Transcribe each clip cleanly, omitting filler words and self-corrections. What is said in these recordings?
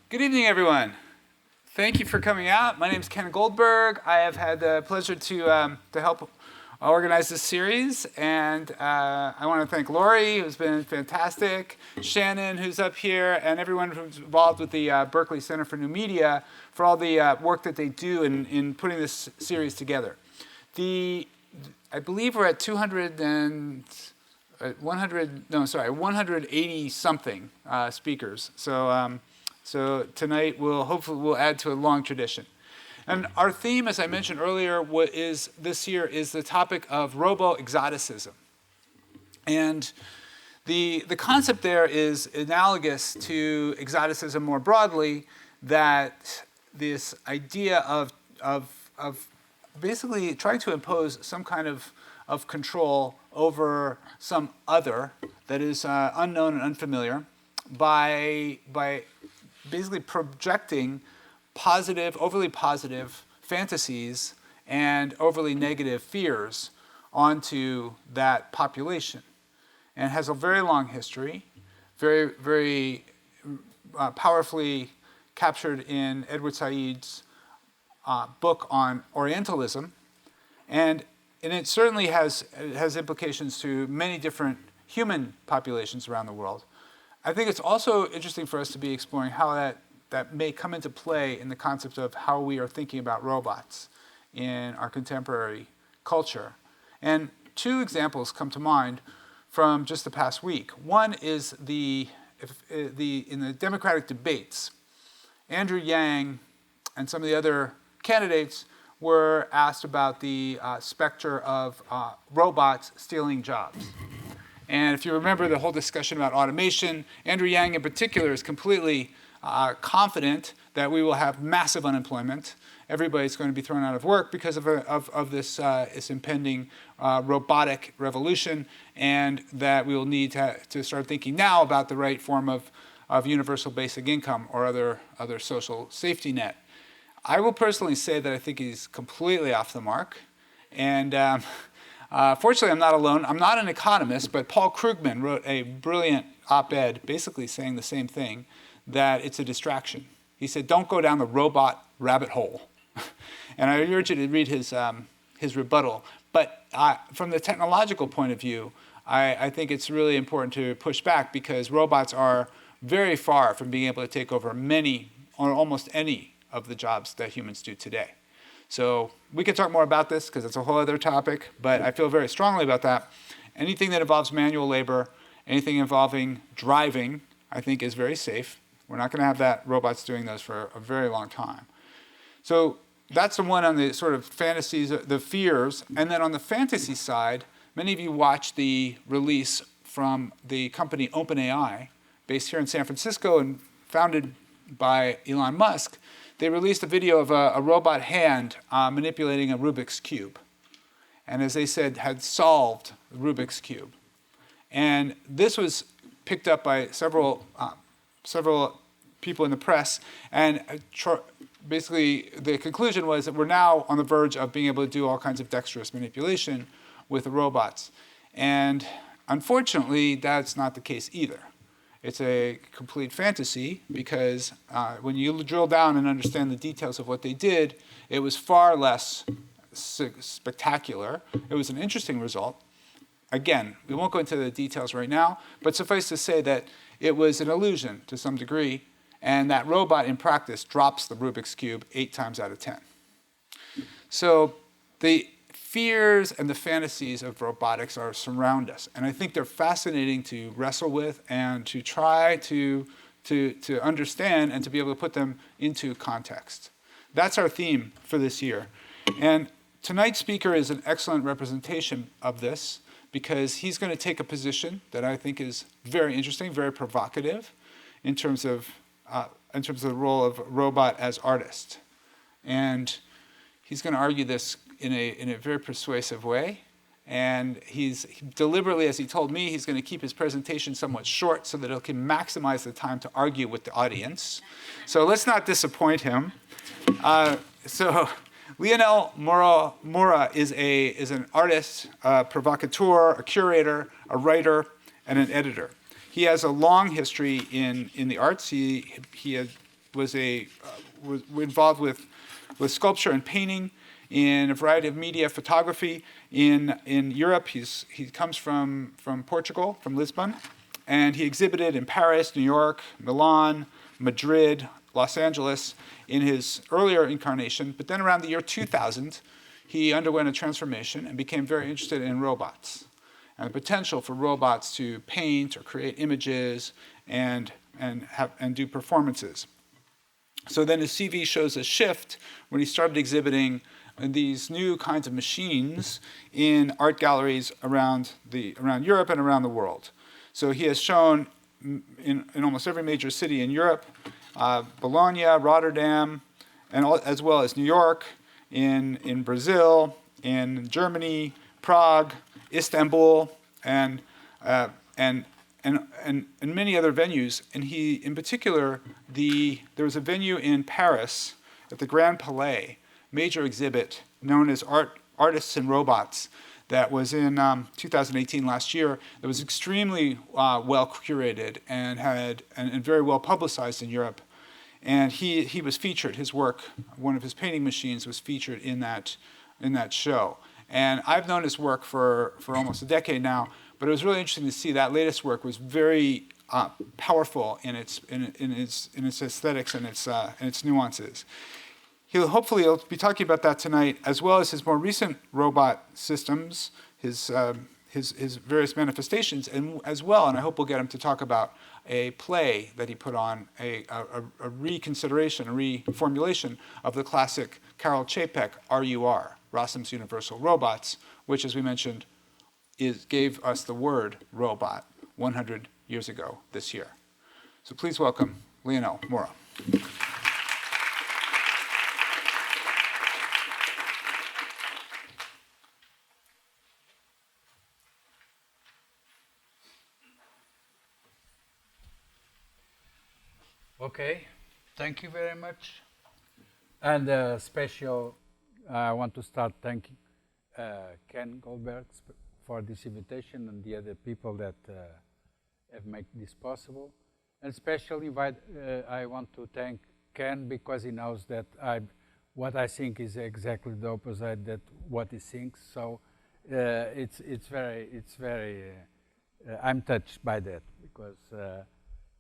Good evening, everyone. Thank you for coming out. My name is Ken Goldberg. I have had the pleasure to help organize this series, and I want to thank Lori, who's been fantastic, Shannon, who's up here, and everyone who's involved with the Berkeley Center for New Media for all the work that they do in putting this series together. I believe we're at 180 something speakers. So tonight we'll add to a long tradition. And our theme, as I mentioned earlier, this year is the topic of robo-exoticism. And the concept there is analogous to exoticism more broadly, that this idea of basically trying to impose some kind of control over some other that is unknown and unfamiliar by basically projecting overly positive fantasies and overly negative fears onto that population. And it has a very long history, very, very powerfully captured in Edward Said's book on Orientalism. And it certainly has implications to many different human populations around the world. I think it's also interesting for us to be exploring how that may come into play in the concept of how we are thinking about robots in our contemporary culture. And two examples come to mind from just the past week. One is in the Democratic debates, Andrew Yang and some of the other candidates were asked about the specter of robots stealing jobs. And if you remember the whole discussion about automation, Andrew Yang in particular is completely confident that we will have massive unemployment. Everybody's going to be thrown out of work because of this impending robotic revolution, and that we will need to start thinking now about the right form of universal basic income or other social safety net. I will personally say that I think he's completely off the mark. And fortunately, I'm not alone. I'm not an economist, but Paul Krugman wrote a brilliant op-ed basically saying the same thing, that it's a distraction. He said, don't go down the robot rabbit hole. And I urge you to read his rebuttal. But from the technological point of view, I think it's really important to push back, because robots are very far from being able to take over many or almost any of the jobs that humans do today. So we can talk more about this because it's a whole other topic, but I feel very strongly about that. Anything that involves manual labor, anything involving driving, I think is very safe. We're not going to have robots doing those for a very long time. So that's the one on the sort of fantasies, the fears. And then on the fantasy side, many of you watched the release from the company OpenAI, based here in San Francisco and founded by Elon Musk. They released a video of a robot hand manipulating a Rubik's Cube. And as they said, had solved the Rubik's Cube. And this was picked up by several people in the press, and basically the conclusion was that we're now on the verge of being able to do all kinds of dexterous manipulation with the robots. And unfortunately, that's not the case either. It's a complete fantasy, because when you drill down and understand the details of what they did, it was far less spectacular. It was an interesting result. Again, we won't go into the details right now, but suffice to say that it was an illusion to some degree, and that robot in practice drops the Rubik's Cube 8 times out of 10. So the fears and the fantasies of robotics surround us, and I think they're fascinating to wrestle with and to try to understand and to be able to put them into context. That's our theme for this year. And tonight's speaker is an excellent representation of this, because he's going to take a position that I think is very interesting, very provocative, in terms of the role of robot as artist. And he's going to argue this in a very persuasive way. And he's deliberately, as he told me, he's going to keep his presentation somewhat short so that he can maximize the time to argue with the audience. So let's not disappoint him. Leonel Moura is an artist, a provocateur, a curator, a writer, and an editor. He has a long history in the arts. He had was involved with sculpture and painting in a variety of media, photography. In Europe, he comes from Portugal, from Lisbon, and he exhibited in Paris, New York, Milan, Madrid, Los Angeles in his earlier incarnation. But then around the year 2000, he underwent a transformation and became very interested in robots and the potential for robots to paint or create images and do performances. So then his CV shows a shift when he started exhibiting these new kinds of machines in art galleries around Europe and around the world. So he has shown in almost every major city in Europe, Bologna, Rotterdam, and as well as New York, in Brazil, in Germany, Prague, Istanbul, and many other venues. And he, in particular, there was a venue in Paris at the Grand Palais, major exhibit known as Artists and Robots, that was in 2018, last year, that was extremely well curated and very well publicized in Europe. And he was featured, his work, one of his painting machines was featured in that show. And I've known his work for almost a decade now, but it was really interesting to see that latest work was very powerful in its aesthetics and its nuances. He'll be talking about that tonight, as well as his more recent robot systems, his various manifestations, and as well, and I hope we'll get him to talk about a play that he put on, a reconsideration, a reformulation of the classic Karel Čapek RUR, Rossum's Universal Robots, which, as we mentioned, gave us the word robot 100 years ago this year. So please welcome Leonel Moura. Okay, thank you very much. And I want to start thanking Ken Goldberg for this invitation and the other people that have made this possible. And especially I want to thank Ken because he knows that what I think is exactly the opposite that what he thinks. So it's very I'm touched by that because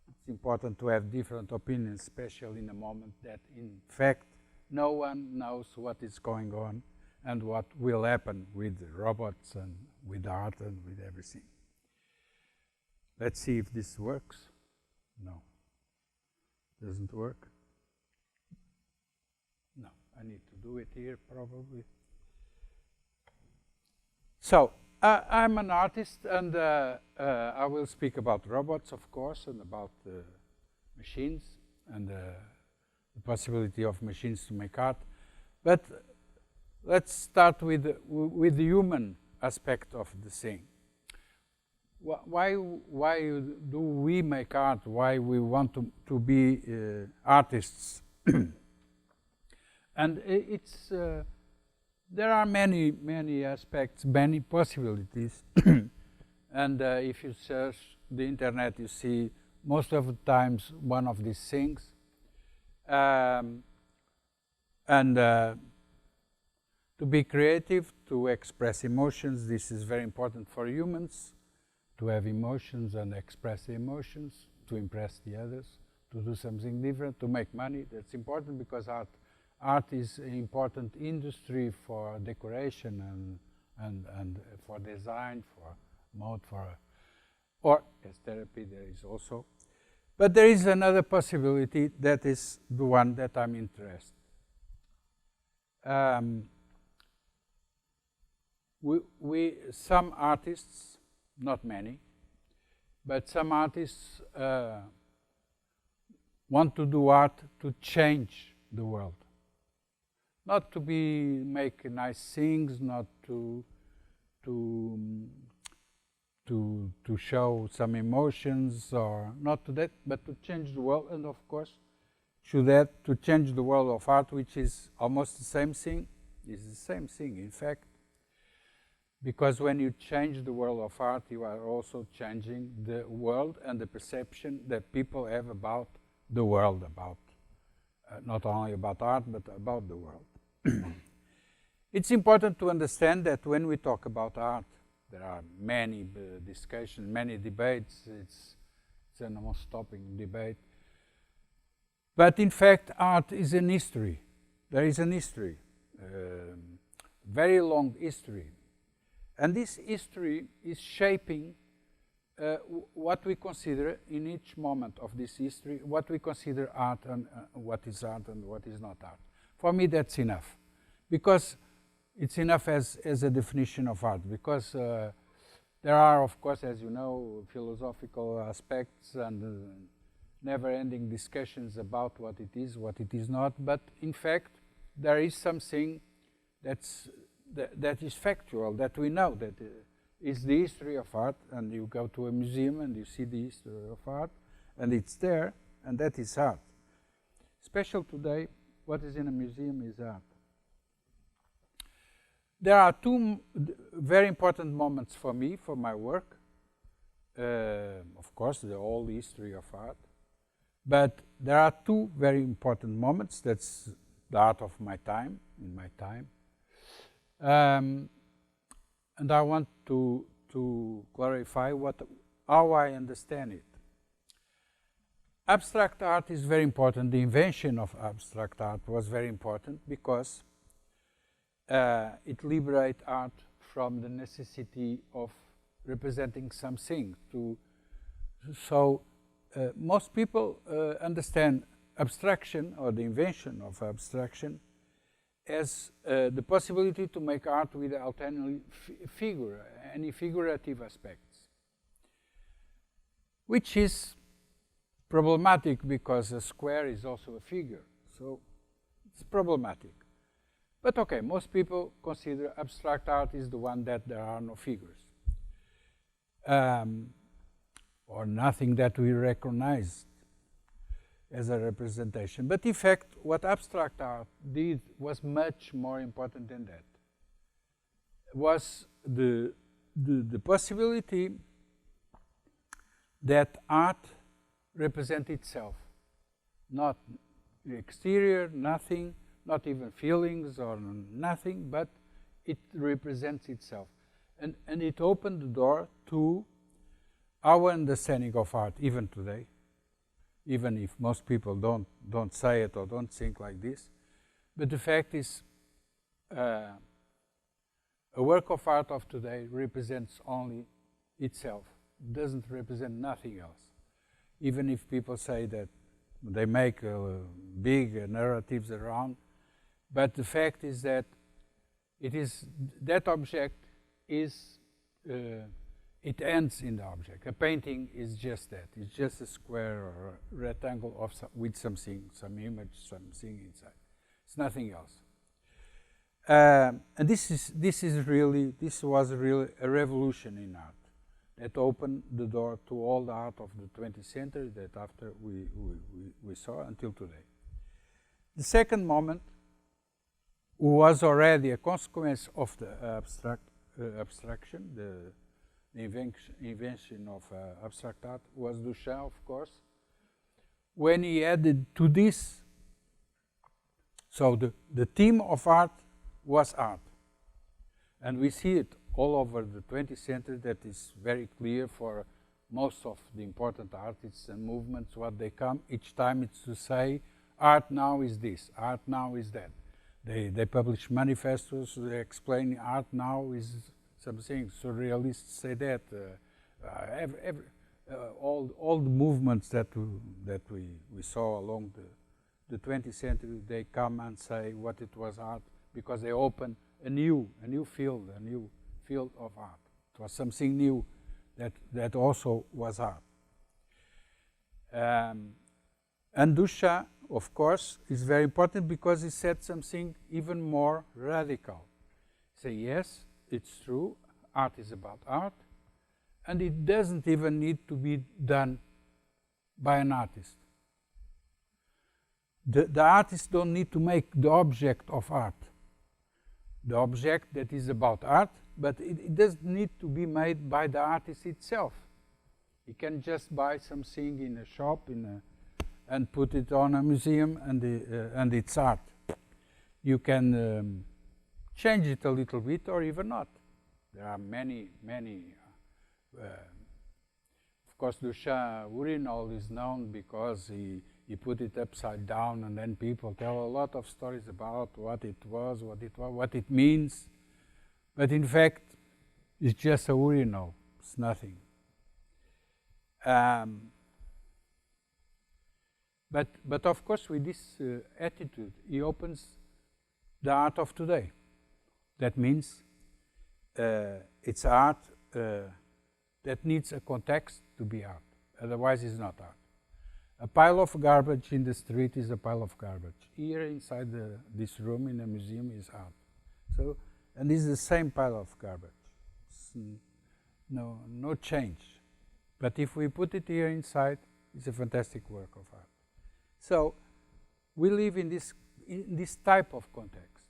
it's important to have different opinions, especially in a moment that, in fact, no one knows what is going on and what will happen with robots and with art and with everything. Let's see if this works. No. Doesn't work? No. I need to do it here, probably. So, I'm an artist, and I will speak about robots, of course, and about machines, and the possibility of machines to make art. But let's start with the human aspect of the thing. Why do we make art? Why we want to be artists? And it's there are many aspects, many possibilities. And if you search the internet, you see most of the times one of these things. And to be creative, to express emotions, this is very important for humans, to have emotions and express emotions, to impress the others, to do something different, to make money. That's important because art is an important industry for decoration and for design, for mode, or as therapy there is also. But there is another possibility that is the one that I'm interested. Some artists, not many, but some artists want to do art to change the world. Not to make nice things, not to show some emotions, or not to that, but to change the world. And of course, to change the world of art, which is almost the same thing, is the same thing, in fact. Because when you change the world of art, you are also changing the world and the perception that people have about the world, about not only about art, but about the world. It's important to understand that when we talk about art, there are many discussions, many debates. It's a non-stopping debate. But in fact, art is an history. There is an history, very long history. And this history is shaping what we consider in each moment of this history, what we consider art and what is art and what is not art. For me, that's enough. Because it's enough as a definition of art. Because there are, of course, as you know, philosophical aspects and never-ending discussions about what it is not. But in fact, there is something that is factual, that we know, that is the history of art. And you go to a museum and you see the history of art, and it's there, and that is art. Special today, what is in a museum is art. There are two very important moments for me, for my work. Of course, the whole history of art. But there are two very important moments. That's the art of my time, in my time. And I want to clarify how I understand it. Abstract art is very important. The invention of abstract art was very important because it liberates art from the necessity of representing something. So most people understand abstraction, or the invention of abstraction, as the possibility to make art without any figurative aspects, which is problematic because a square is also a figure, so it's problematic. But okay, most people consider abstract art is the one that there are no figures, or nothing that we recognize as a representation. But in fact, what abstract art did was much more important than that. Was the possibility that art represents itself, not the exterior, nothing, not even feelings or nothing, but it represents itself. And it opened the door to our understanding of art, even today, even if most people don't say it or don't think like this. But the fact is, a work of art of today represents only itself, doesn't represent nothing else. Even if people say that they make big narratives around, but the fact is that that object is, it ends in the object. A painting is just that. It's just a square or a rectangle with something, some image, something inside. It's nothing else. And this was really a revolution in art that opened the door to all the art of the 20th century that after we saw until today. The second moment was already a consequence of the abstraction, the invention of abstract art, was Duchamp, of course, when he added to this, so the theme of art was art. And we see it all over the 20th century. That is very clear for most of the important artists and movements, what they come, each time it's to say, art now is this, art now is that. They publish manifestos, they explain art now is something. Surrealists say that. All the movements that we saw along the 20th century, they come and say what it was art, because they open a new field of art. It was something new that also was art. And Duchamp, of course, is very important because he said something even more radical. Say, yes, it's true, art is about art, and it doesn't even need to be done by an artist. The artist don't need to make the object of art, the object that is about art, but it doesn't need to be made by the artist itself. He can just buy something in a shop, and put it on a museum, and it's art. You can change it a little bit or even not. There are many. Of course, Duchamp urinal is known because he put it upside down, and then people tell a lot of stories about what it was, what it means. But in fact, it's just a urinal. It's nothing. But of course, with this attitude, he opens the art of today. That means it's art that needs a context to be art. Otherwise, it's not art. A pile of garbage in the street is a pile of garbage. Here inside this room in a museum is art. So, and it's the same pile of garbage. No change. But if we put it here inside, it's a fantastic work of art. So we live in this type of context.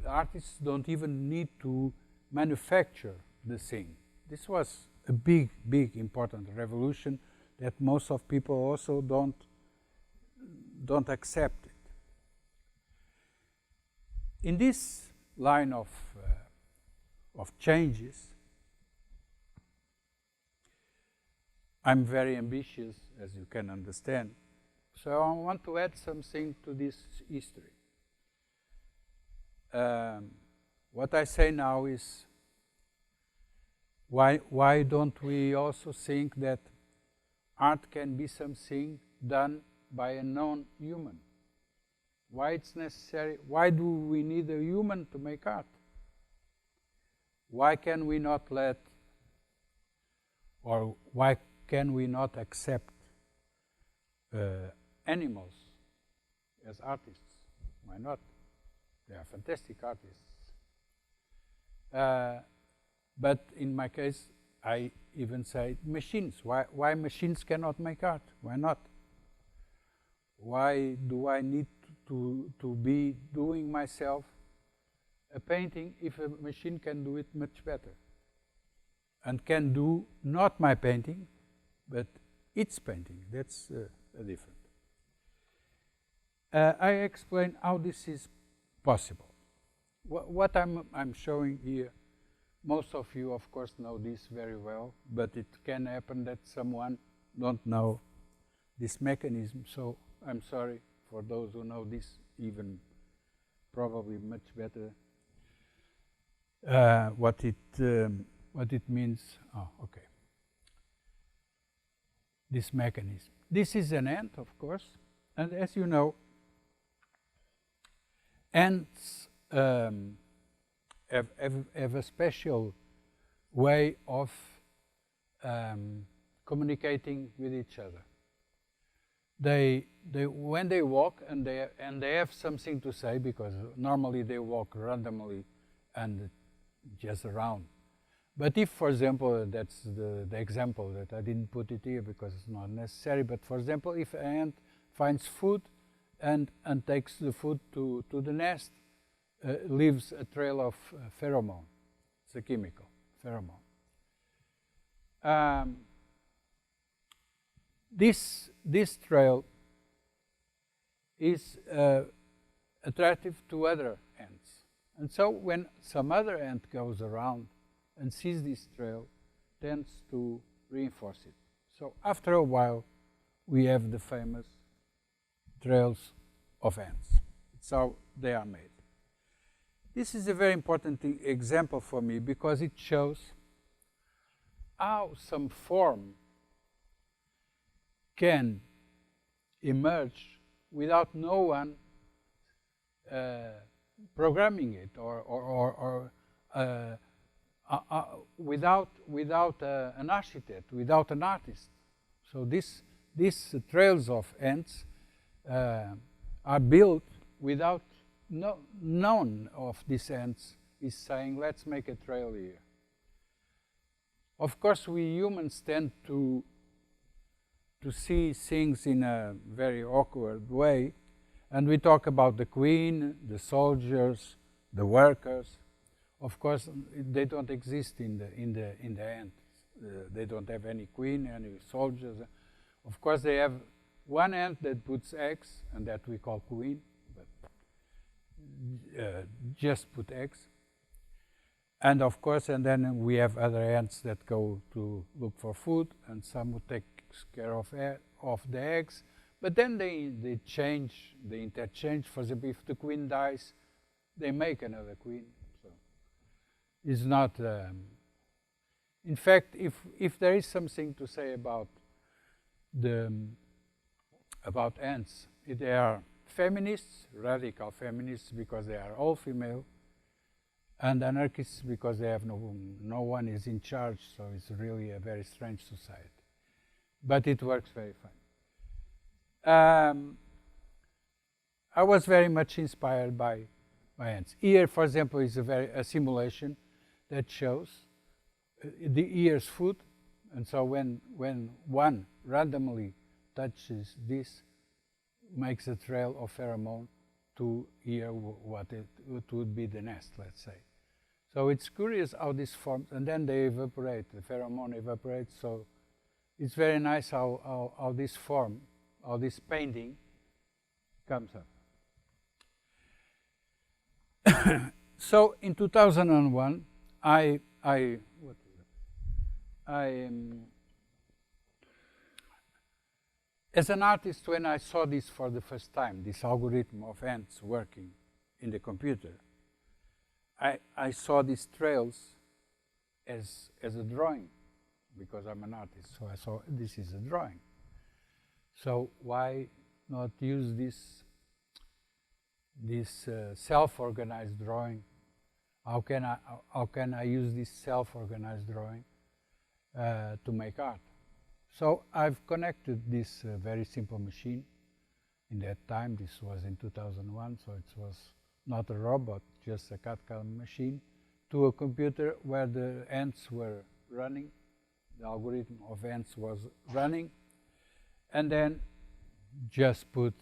Artists don't even need to manufacture the thing. This was a big, important revolution that most of people also don't accept it. In this line of changes, I'm very ambitious, as you can understand. So I want to add something to this history. What I say now is, why don't we also think that art can be something done by a non-human? Why it's necessary? Why do we need a human to make art? Why can we not why can we not accept animals as artists? Why not? They are fantastic artists. But in my case, I even say machines. Why machines cannot make art? Why not? Why do I need to be doing myself a painting if a machine can do it much better? And can do not my painting, but its painting. That's different. I explain how this is possible. What I'm showing here, most of you, of course, know this very well, but it can happen that someone don't know this mechanism. So I'm sorry for those who know this even probably much better. What it means. Oh, okay. This mechanism. This is an ant, of course, and as you know, ants have a special way of communicating with each other. When they walk and they have something to say, because normally they walk randomly and just around. But if, for example, that's the example that I didn't put it here because it's not necessary, but for example, if an ant finds food and takes the food to the nest, leaves a trail of pheromone. It's a chemical, pheromone. This trail is attractive to other ants. And so when some other ant goes around and sees this trail, tends to reinforce it. So after a while, we have the famous trails of ants. It's how they are made. This is a very important example for me because it shows how some form can emerge without no one programming it or without an architect, without an artist. So these trails of ants are built without none of these ants is saying, let's make a trail here. Of course, we humans tend to see things in a very awkward way, and we talk about the queen, the soldiers, the workers. Of course, they don't exist in the ants. They don't have any queen, any soldiers. Of course, they have one ant that puts eggs, and that we call queen, but just put eggs. And of course, and then we have other ants that go to look for food, and some who take care of the eggs. But then they interchange. For example, if the queen dies, they make another queen. So it's not. In fact, if there is something to say about ants, they are feminists, radical feminists, because they are all female, and anarchists because they have no one is in charge. So it's really a very strange society, but it works very fine. I was very much inspired by ants. Here, for example, is a simulation that shows the ear's food, and so when one randomly touches this, makes a trail of pheromone to hear what it would be the nest, let's say. So it's curious how this forms, and then they evaporate. The pheromone evaporates. So it's very nice how this form, how this painting comes up. So in 2001, as an artist, when I saw this for the first time, this algorithm of ants working in the computer, I saw these trails as a drawing, because I'm an artist. So I saw this is a drawing. So why not use this self-organized drawing? How can I use this self-organized drawing to make art? So I've connected this very simple machine. In that time, this was in 2001, so it was not a robot, just a CAD/CAM machine, to a computer where the ants were running. The algorithm of ants was running, and then just put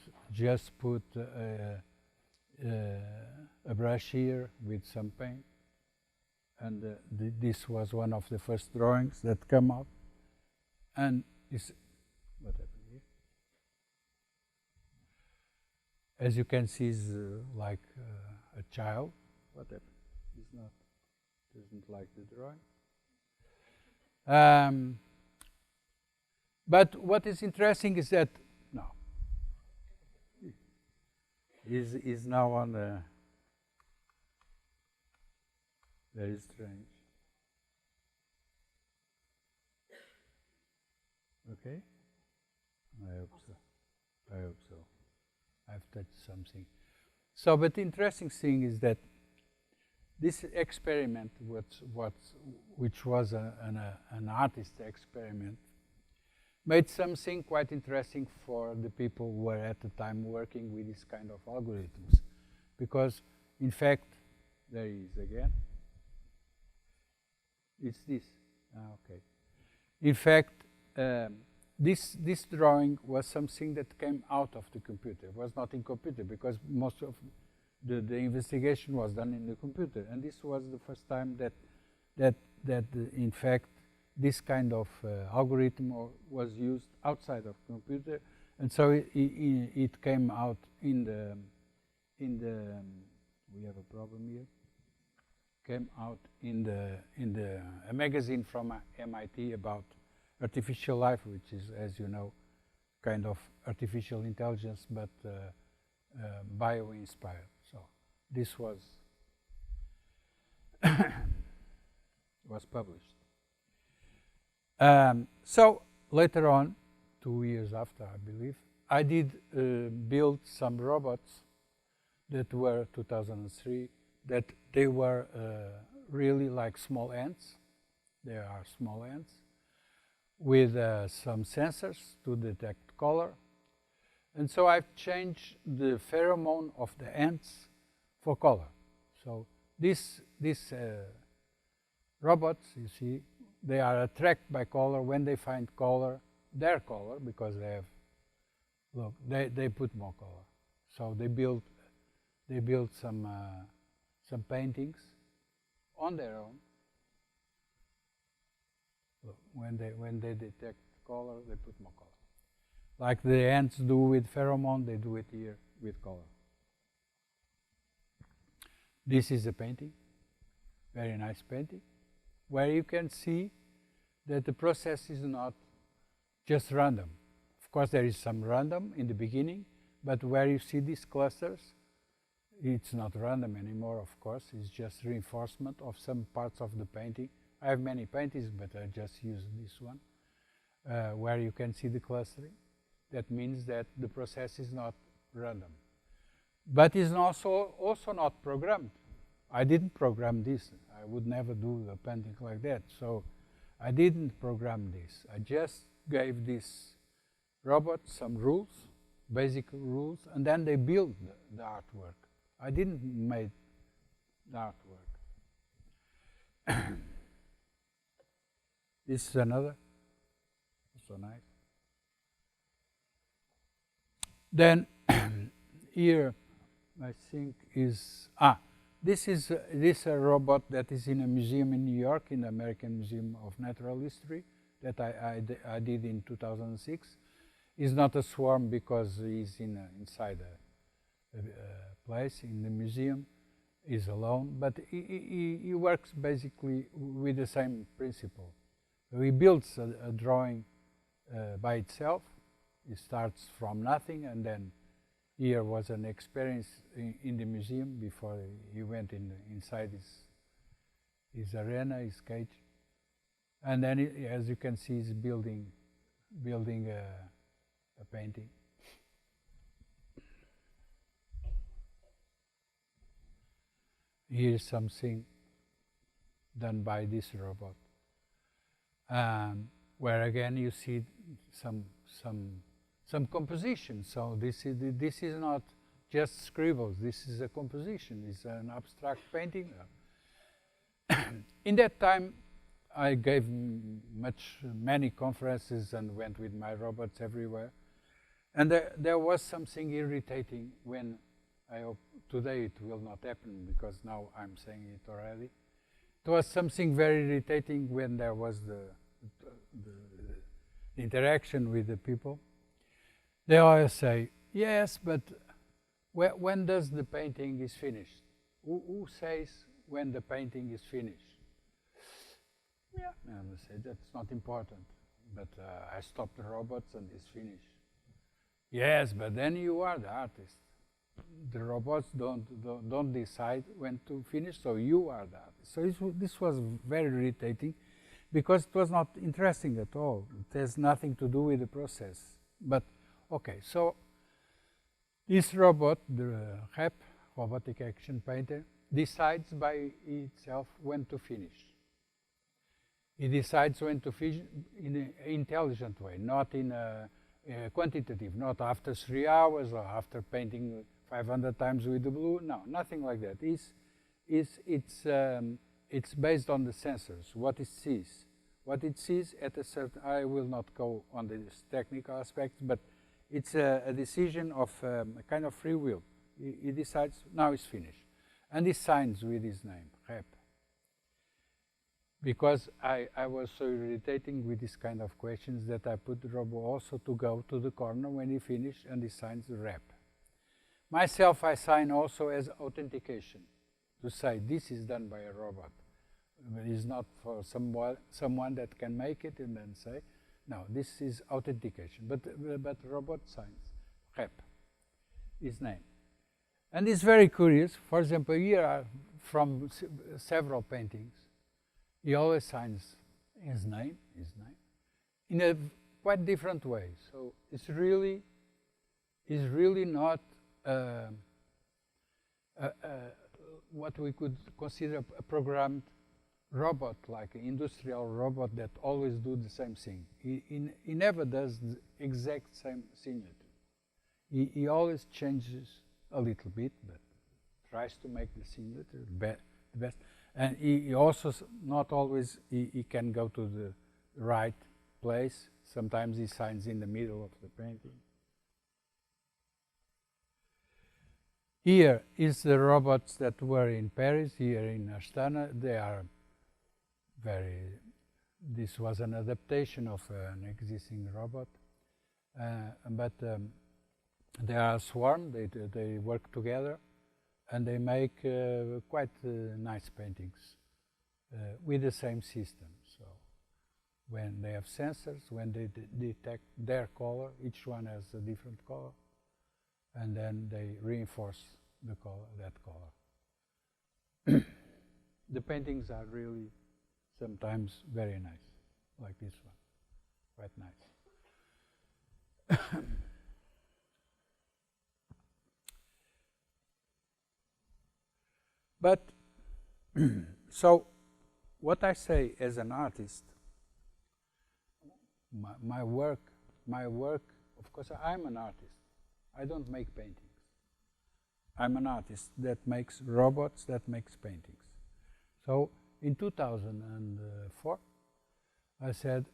a brush here with some paint, and this was one of the first drawings that come out. And this, what happened here? As you can see, is like a child. What happened? He's not, doesn't like the drawing. But what is interesting is that no, is now on the. Very strange. Okay? I hope so. I hope so. I've touched something. So, but the interesting thing is that this experiment, which was an artist experiment, made something quite interesting for the people who were at the time working with this kind of algorithms. Because, in fact, there he is again. It's this. Okay. In fact, this drawing was something that came out of the computer. It was not in computer, because most of the investigation was done in the computer. And this was the first time that in fact, this kind of algorithm was used outside of computer. And so it came out in the we have a problem here. Came out in a magazine from MIT about artificial life, which is, as you know, kind of artificial intelligence, but bio-inspired. So this was was published. So later on, 2 years after, I believe, I did build some robots that were 2003. That they were really like small ants. They are small ants with some sensors to detect color. And so I've changed the pheromone of the ants for color. So these robots, you see, they are attracted by color. When they find color, their color, because they have, look, they put more color. So they build some paintings on their own. Look, when they detect color, they put more color. Like the ants do with pheromone, they do it here with color. This is a painting, very nice painting, where you can see that the process is not just random. Of course, there is some random in the beginning, but where you see these clusters, it's not random anymore, of course. It's just reinforcement of some parts of the painting. I have many paintings, but I just use this one, where you can see the clustering. That means that the process is not random. But it's also not programmed. I didn't program this. I would never do a painting like that. So I didn't program this. I just gave this robot some rules, basic rules, and then they built the artwork. I didn't make the artwork. This is another, so nice. Then here, I think is, this is a robot that is in a museum in New York, in the American Museum of Natural History, that I did in 2006. It's not a swarm because he's inside a place in the museum. He's alone, but he works basically with the same principle. He builds a drawing by itself. It starts from nothing, and then here was an experience in the museum before he went inside his arena, his cage. And then, as you can see, he's building a painting. Here's something done by this robot, where again you see some composition. So this is not just scribbles. This is a composition. It's an abstract painting. In that time, I gave many conferences and went with my robots everywhere. And there was something irritating when, I hope today it will not happen because now I'm saying it already. It was something very irritating when there was the interaction with the people. They always say, yes, but when does the painting is finished? Who says when the painting is finished? Yeah, and I say, that's not important, but I stopped the robots and it's finished. Yes, but then you are the artist. The robots don't decide when to finish, so you are the artist. So this was very irritating because it was not interesting at all. It has nothing to do with the process. But okay, so this robot, the RAP, Robotic Action Painter, decides by itself when to finish. It decides when to finish in an intelligent way, not in a quantitative, not after 3 hours or after painting 500 times with the blue. No, nothing like that. It's based on the sensors, what it sees. What it sees at a certain, I will not go on this technical aspects, but it's a decision of a kind of free will. He decides, now it's finished. And he signs with his name, RAP. Because I was so irritating with this kind of questions that I put the robot also to go to the corner when he finished and he signs the RAP. Myself, I sign also as authentication, to say this is done by a robot. It's not for someone that can make it and then say, no, this is authentication. But robot signs, RAP, his name. And it's very curious. For example, here are from several paintings. He always signs his name, in a quite different way. So it's really not what we could consider a programmed robot, like an industrial robot that always do the same thing. He never does the exact same signature. He always changes a little bit, but tries to make the signature the best. And he also, not always, he can go to the right place. Sometimes he signs in the middle of the painting. Here is the robots that were in Paris, here in Astana. They are this was an adaptation of an existing robot. but they are a swarm. They work together, and they make quite nice paintings with the same system. So when they have sensors, when they detect their color, each one has a different color, and then they reinforce the color, that color. The paintings are really sometimes very nice, like this one, quite nice. But so what I say as an artist, my work, of course I'm an artist. I don't make paintings. I'm an artist that makes robots, that makes paintings. So in 2004, I said,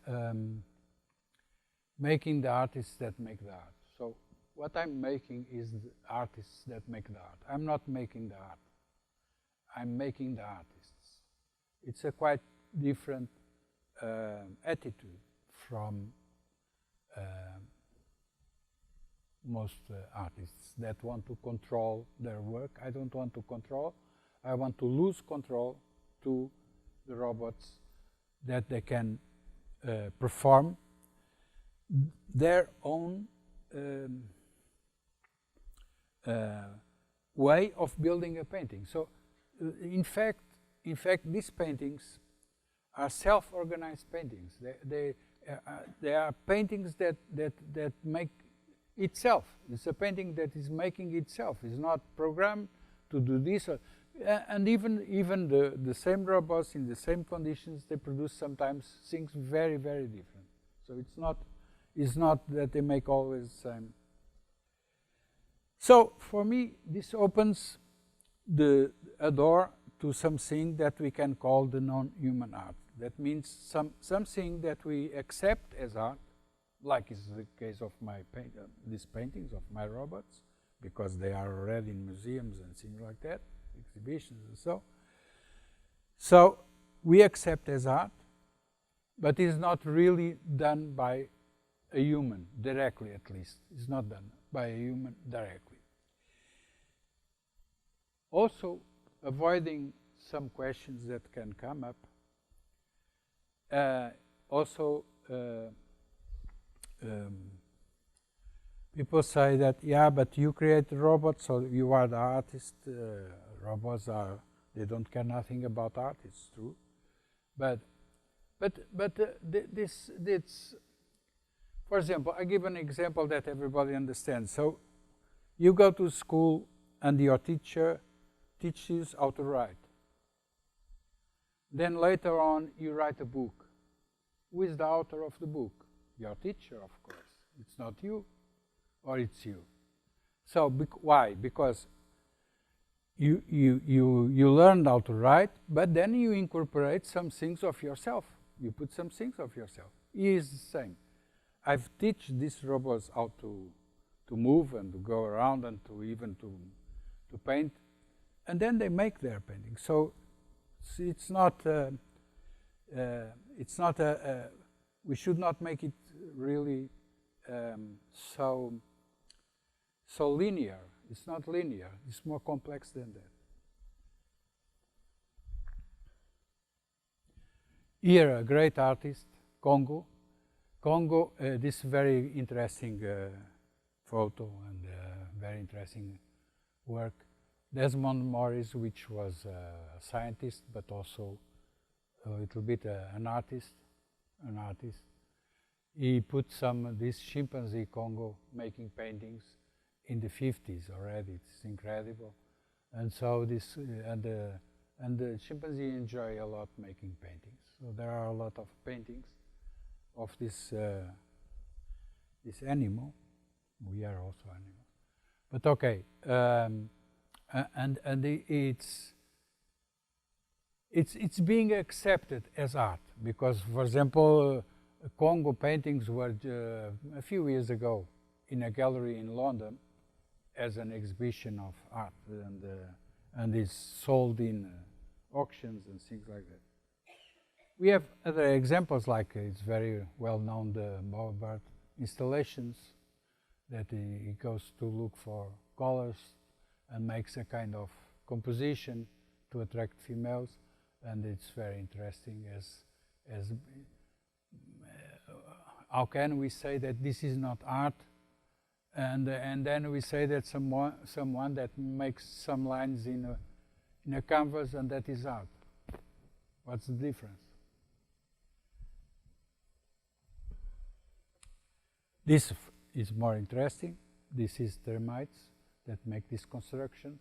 making the artists that make the art. So what I'm making is the artists that make the art. I'm not making the art. I'm making the artists. It's a quite different attitude from most artists that want to control their work. I don't want to control. I want to lose control to the robots, that they can perform their own way of building a painting. So in fact, these paintings are self-organized paintings. They are paintings that make itself. It's a painting that is making itself. It's not programmed to do this. And even the same robots in the same conditions, they produce sometimes things very, very different. So it's not that they make always the same. So for me, this opens a door to something that we can call the non-human art. That means something that we accept as art, like is the case of my these paintings of my robots, because they are already in museums and things like that, exhibitions and so. So we accept as art, but it's not really done by a human directly, at least. It's not done by a human directly. Also, avoiding some questions that can come up. People say that, yeah, but you create robots, so you are the artist. Robots they don't care nothing about art. It's true, but this, for example, I give an example that everybody understands. So you go to school and your teacher teaches how to write. Then later on you write a book. Who is the author of the book? Your teacher, of course. It's not you, or it's you. So why? Because you learned how to write, but then you incorporate some things of yourself. You put some things of yourself. He is the same. I've teach these robots how to move and to go around and to even to paint, and then they make their painting. So it's not we should not make it really so linear. It's not linear. It's more complex than that. Here, a great artist, Congo. This very interesting photo and very interesting work. Desmond Morris, which was a scientist, but also a little bit an artist. He put this chimpanzee Congo making paintings in the 50s already. It's incredible, and so this and the chimpanzee enjoy a lot making paintings. So there are a lot of paintings of this animal. We are also animals, but okay. It's being accepted as art because, for example, Congo paintings were a few years ago in a gallery in London as an exhibition of art, and is sold in auctions and things like that. We have other examples, like it's very well known, the Maubourg installations that he goes to look for colors and makes a kind of composition to attract females, and it's very interesting as how can we say that this is not art, and then we say that someone that makes some lines in a canvas and that is art. What's the difference? This is more interesting. This is termites that make these constructions.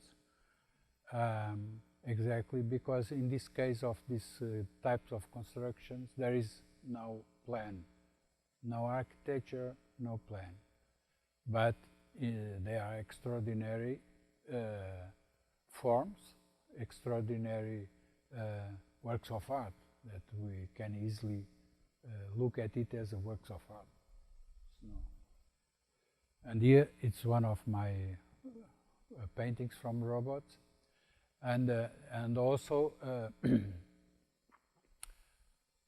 Exactly, because in this case of these types of constructions, there is no plan, no architecture, no plan. But they are extraordinary forms, extraordinary works of art that we can easily look at it as a works of art. So, and here it's one of my paintings from robots, and also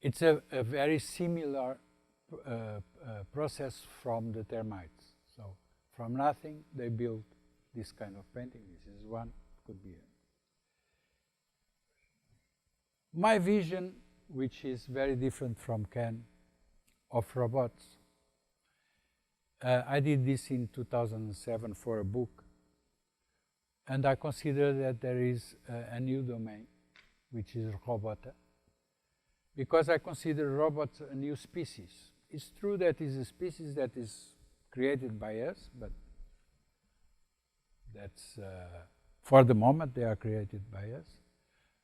it's a very similar process from the termites. So from nothing they build this kind of painting. This is one, could be my vision, which is very different from Ken, of robots. I did this in 2007 for a book, and I consider that there is a new domain, which is robotics, because I consider robots a new species. It's true that it's a species that is created by us, but that's for the moment they are created by us.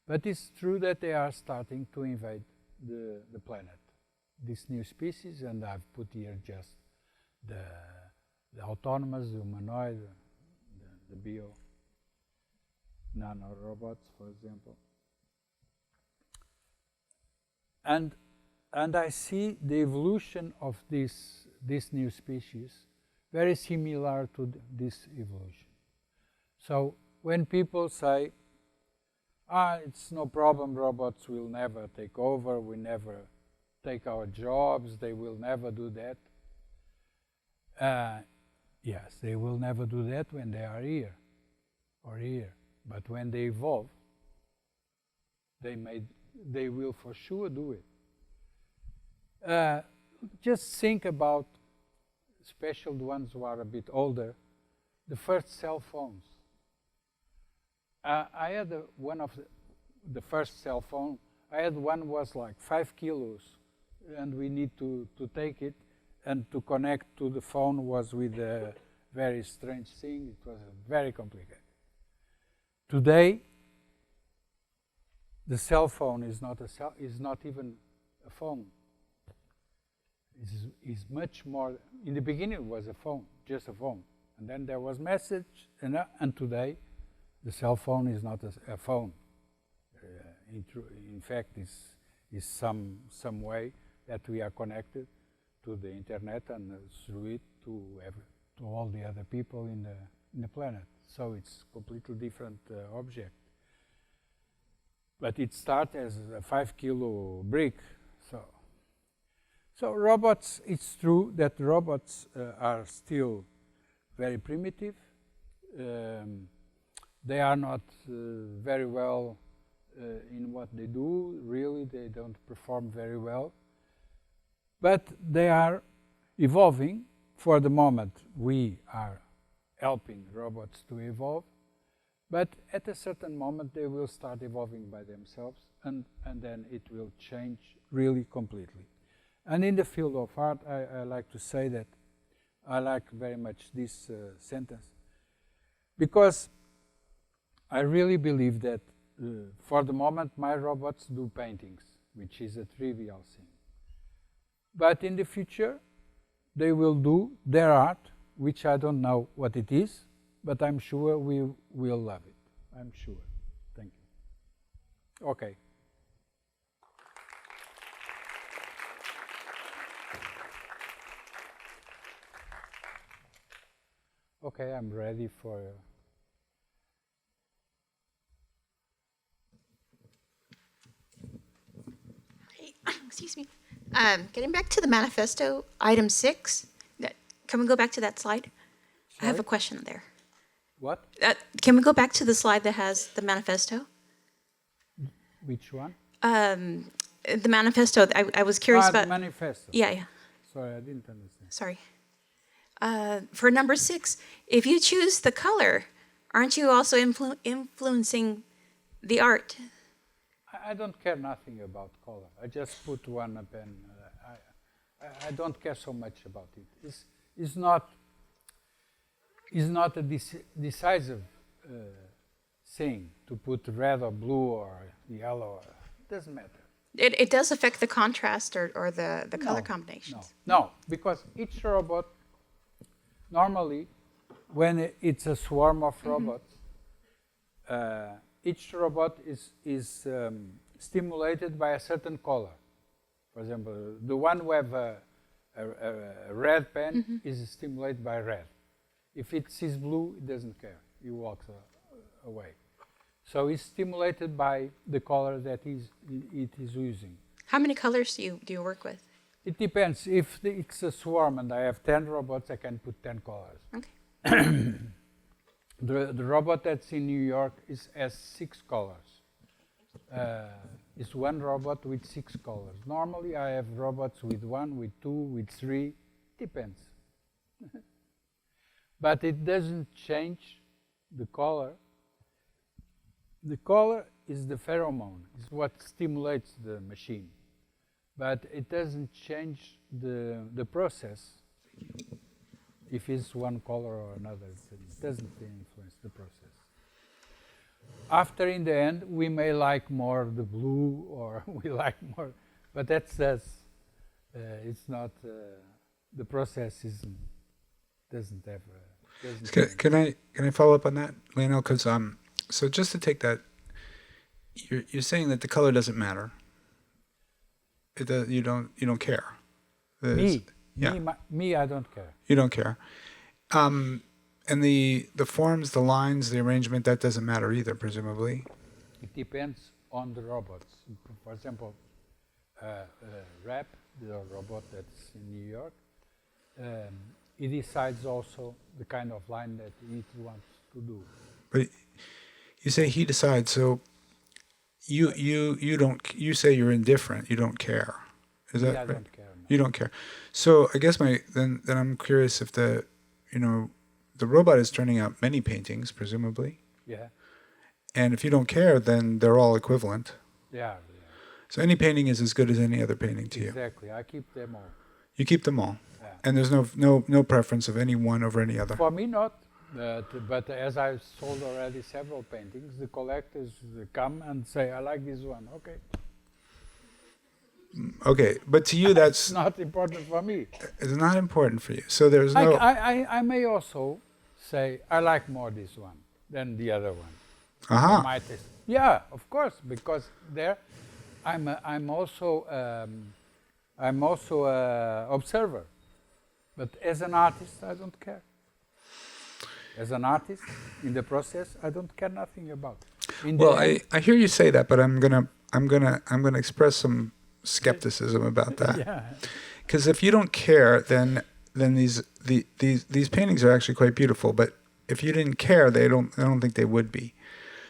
But it's true that they are starting to invade the planet, this new species, and I've put here just the autonomous, the humanoid, the bio nanorobots, for example. And I see the evolution of this new species very similar to this evolution. So when people say, it's no problem, robots will never take over, we never take our jobs, they will never do that. Yes, they will never do that when they are here or here. But when they evolve, they will for sure do it. Just think about, especially the ones who are a bit older, the first cell phones. I had one of the first cell phone. I had one was like 5 kilos, and we need to take it, and to connect to the phone was with a very strange thing. It was very complicated. Today, the cell phone is not even a phone. It's much more. In the beginning, it was a phone, just a phone, and then there was message, and today, the cell phone is not a phone. In fact, is some way that we are connected to the internet and through it to all the other people in the planet. So it's completely different object. But it starts as a 5 kilo brick. So robots, it's true that robots are still very primitive. They are not very well in what they do. Really, they don't perform very well. But they are evolving. For the moment, we are helping robots to evolve. But at a certain moment, they will start evolving by themselves, and then it will change really completely. And in the field of art, I like to say that I like very much this sentence, because I really believe that for the moment, my robots do paintings, which is a trivial thing. But in the future, they will do their art, which I don't know what it is, but I'm sure we will love it. I'm sure. Thank you. Okay. Okay, I'm ready for... Excuse me. Getting back to the manifesto, item 6, Can we go back to that slide? I have a Sorry? question there. What? Can we go back to the slide that has the manifesto? Which one? The manifesto, I was curious The about. manifesto. Yeah. Sorry, I didn't understand. Sorry. For number 6, if you choose the color, aren't you also influencing the art? I don't care nothing about color. I just put one pen. I don't care so much about it. It's not a decisive thing to put red or blue or yellow. It doesn't matter. It does affect the contrast or the color combinations. No, because each robot, normally, when it's a swarm of robots, each robot is stimulated by a certain color. For example, the one who have a red pen is stimulated by red. If it sees blue, it doesn't care. It walks away. So it's stimulated by the color that it is using. How many colors do you work with? It depends. If it's a swarm and I have 10 robots, I can put 10 colors. Okay. The robot that's in New York has 6 colors. It's one robot with 6 colors. Normally, I have robots with 1, with 2, with 3. Depends. But it doesn't change the color. The color is the pheromone. It's what stimulates the machine. But it doesn't change the process. If it's one color or another, it doesn't influence the process. After, in the end, we may like more the blue, or we like more, but that's it's not. The process doesn't have. Can I follow up on that, Leonel? Because so just to take that, you're saying that the color doesn't matter. You don't care. Me, I don't care. You don't care. And the forms, the lines, the arrangement, that doesn't matter either, presumably. It depends on the robots. For example, Rap, the robot that's in New York, he decides also the kind of line that it wants to do. But you say he decides, so you don't. You say you're indifferent. You don't care. Is that I right? don't care. No. You don't care. So I guess then I'm curious if the robot is turning out many paintings, presumably. Yeah. And if you don't care, then they're all equivalent. Yeah. So any painting is as good as any other painting to you. Exactly. I keep them all. You keep them all. Yeah. And there's no preference of any one over any other. For me, not. But as I've sold already several paintings, the collectors come and say, "I like this one." Okay. Okay, but to you that's not important for me. It's not important for you. So there's no. I may also say I like more this one than the other one. Uh-huh. My taste. Yeah, of course, because there, I'm also a observer, but as an artist, I don't care. As an artist, in the process, I don't care nothing about. I hear you say that, but I'm gonna express some skepticism about that. Yeah. Because if you don't care, then these paintings are actually quite beautiful. But if you didn't care, I don't think they would be.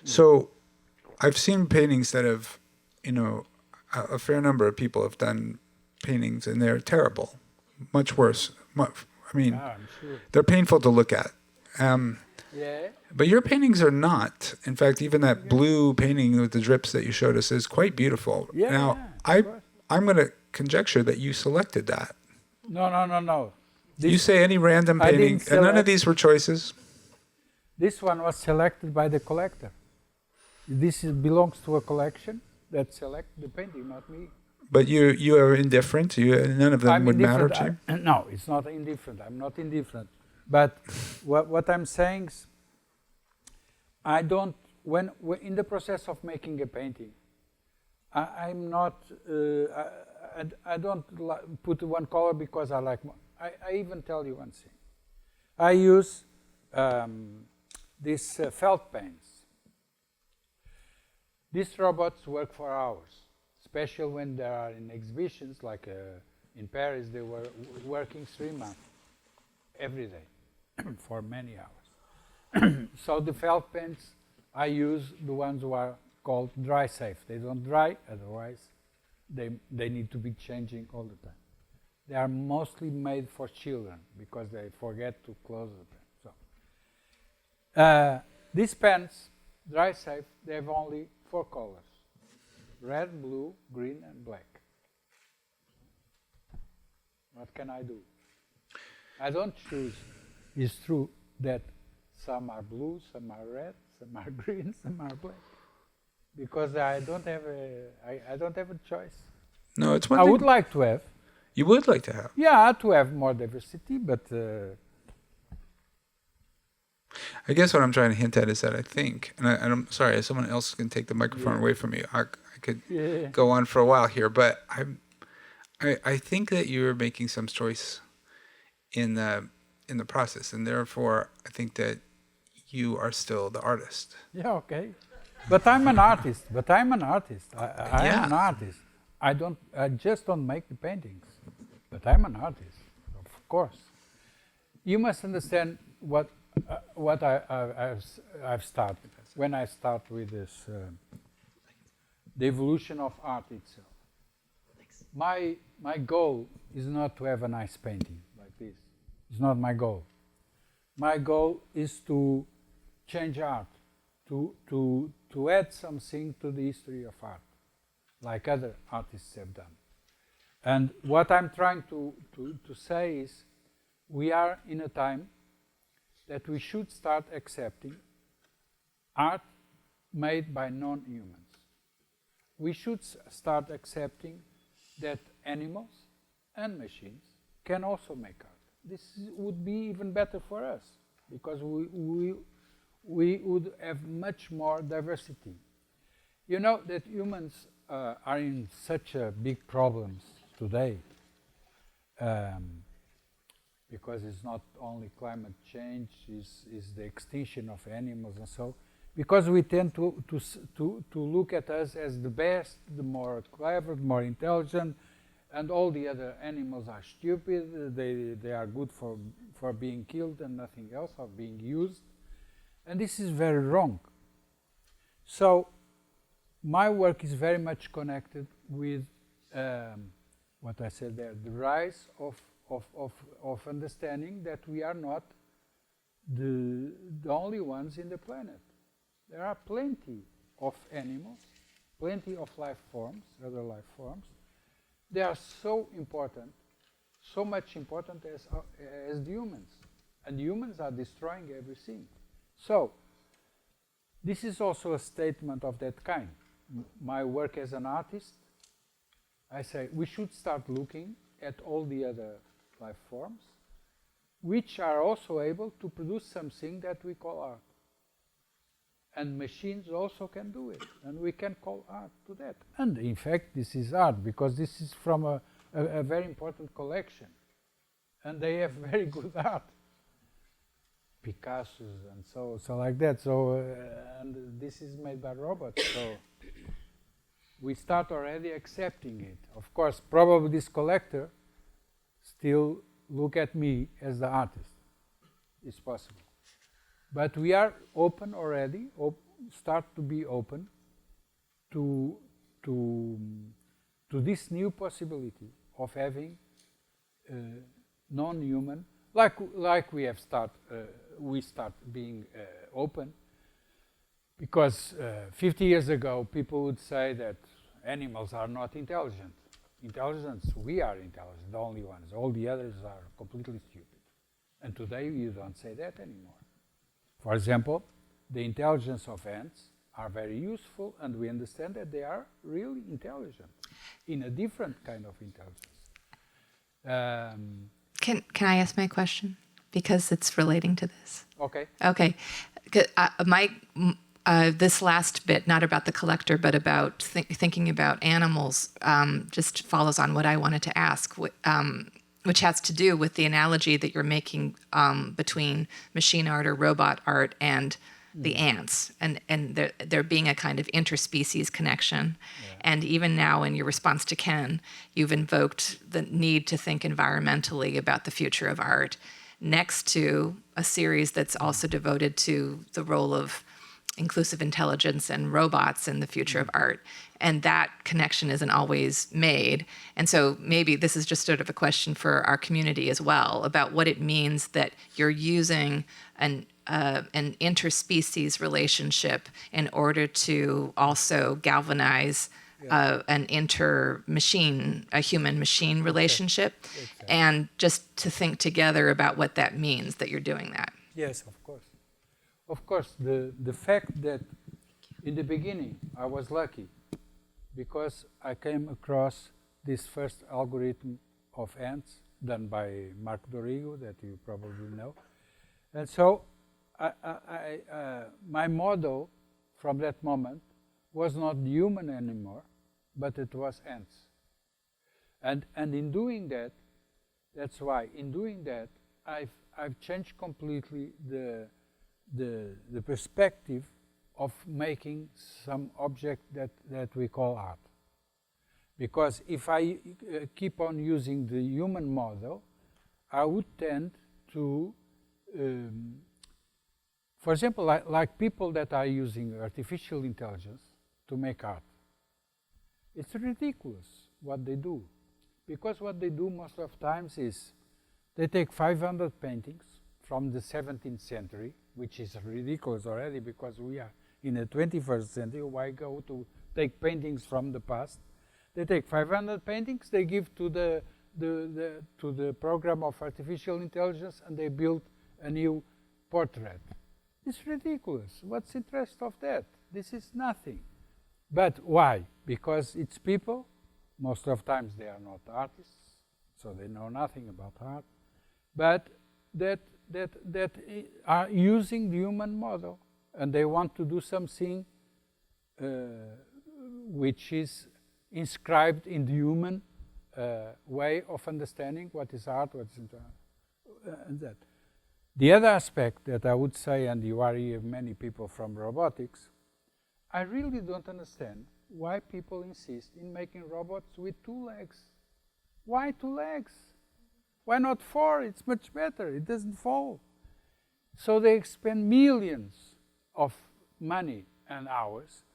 So I've seen paintings that have, a fair number of people have done paintings and they're terrible, much worse. I'm sure. They're painful to look at. Yeah. But your paintings are not. In fact, even that blue painting with the drips that you showed us is quite beautiful. Yeah, now, I'm going to conjecture that you selected that. No. You say any random painting, and none of these were choices? This one was selected by the collector. This belongs to a collection that selected the painting, not me. But you are indifferent? None of them would matter to you? No, it's not indifferent. I'm not indifferent. But what I'm saying is, I don't, when in the process of making a painting, I'm not, I don't put one color because I like more. I even tell you one thing. I use these felt pens. These robots work for hours, especially when they are in exhibitions, like in Paris, they were working 3 months. every day for many hours. So the felt pens, I use the ones who are called dry safe. They don't dry, otherwise they need to be changing all the time. They are mostly made for children because they forget to close the pen. So these pens, dry safe, they have only 4 colors: red, blue, green, and black. What can I do? I don't choose. It's true that some are blue, some are red, some are green, some are black. Because I don't have a choice. No, it's one I thing. would like to have. You would like to have. Yeah, to have more diversity, but I guess what I'm trying to hint at is that I think, and I'm sorry, if someone else can take the microphone away from me, I could go on for a while here, but I think that you're making some choice in the process, and therefore I think that you are still the artist. yeah, okay. But I'm an artist. I am an artist. I just don't make the paintings. But I'm an artist, of course. You must understand what I've started when I start with this, the evolution of art itself. My goal is not to have a nice painting like this. It's not my goal. My goal is to change art, to add something to the history of art, like other artists have done. And what I'm trying to say is, we are in a time that we should start accepting art made by non-humans. We should start accepting that animals and machines can also make art. This would be even better for us, because we would have much more diversity. You know that humans are in such big problems today, because it's not only climate change, it's the extinction of animals and so, because we tend to look at us as the best, the more clever, the more intelligent, and all the other animals are stupid, they are good for being killed and nothing else, or being used. And this is very wrong. So my work is very much connected with what I said there, the rise of understanding that we are not the only ones in the planet. There are plenty of animals, plenty of life forms, other life forms. They are so important, so much important as the humans. And humans are destroying everything. So, this is also a statement of that kind. My work as an artist, I say we should start looking at all the other life forms, which are also able to produce something that we call art. And machines also can do it, and we can call art to that. And in fact, this is art, because this is from a very important collection. And they have very good art. Picasso's and so like that. So, and this is made by robots. So we start already accepting it. Of course, probably this collector still look at me as the artist. It's possible. But we are open already, start to be open to this new possibility of having non-human, like we have we start being open, because 50 years ago people would say that animals are not intelligent. We are intelligent, the only ones. All the others are completely stupid. And today you don't say that anymore. For example, the intelligence of ants are very useful, and we understand that they are really intelligent, in a different kind of intelligence. Can I ask my question? Because it's relating to this. Okay. Okay. This last bit, not about the collector, but about thinking about animals, just follows on what I wanted to ask, which has to do with the analogy that you're making between machine art or robot art and the ants, and there being a kind of interspecies connection. Yeah. And even now in your response to Ken, you've invoked the need to think environmentally about the future of art. next to a series that's also devoted to the role of inclusive intelligence and robots in the future of art. And that connection isn't always made. And so maybe this is just sort of a question for our community as well about what it means that you're using an interspecies relationship in order to also galvanize an a human-machine relationship, and just to think together about what that means that you're doing that. Yes, of course. Of course, the fact that in the beginning I was lucky because I came across this first algorithm of ants done by Mark Dorigo that you probably know. And so my model from that moment was not human anymore, but it was ants. And in doing that, that's why in doing that I've changed completely the perspective of making some object that we call art. Because if I keep on using the human model, I would tend to, for example, like people that are using artificial intelligence to make art. It's ridiculous what they do. Because what they do most of times is they take 500 paintings from the 17th century, which is ridiculous already because we are in the 21st century. Why go to take paintings from the past? They take 500 paintings, they give to the program of artificial intelligence, and they build a new portrait. It's ridiculous. What's the interest of that? This is nothing. But why? Because it's people. Most of times they are not artists, so they know nothing about art. But that are using the human model, and they want to do something which is inscribed in the human way of understanding what is art, what is and that. The other aspect that I would say, and you are here many people from robotics, I really don't understand why people insist in making robots with 2 legs. Why 2 legs? Why not 4? It's much better. It doesn't fall. So they expend millions of money and hours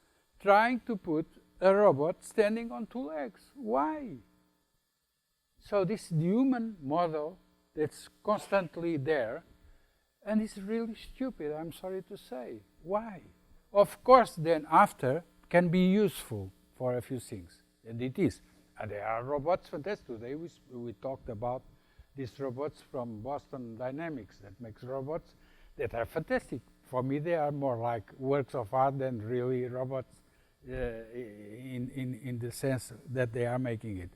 trying to put a robot standing on 2 legs. Why? So this human model that's constantly there, and it's really stupid, I'm sorry to say. Why? Of course, then after can be useful for a few things, and it is. And there are robots fantastic. Today we talked about these robots from Boston Dynamics that makes robots that are fantastic. For me, they are more like works of art than really robots in the sense that they are making it,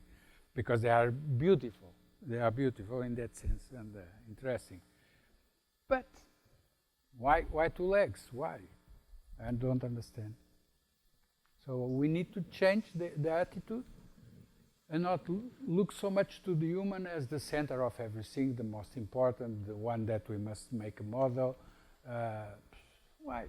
because they are beautiful. They are beautiful in that sense and interesting. But why 2 legs? Why? I don't understand. So we need to change the attitude and not look so much to the human as the center of everything, the most important, the one that we must make a model. Why?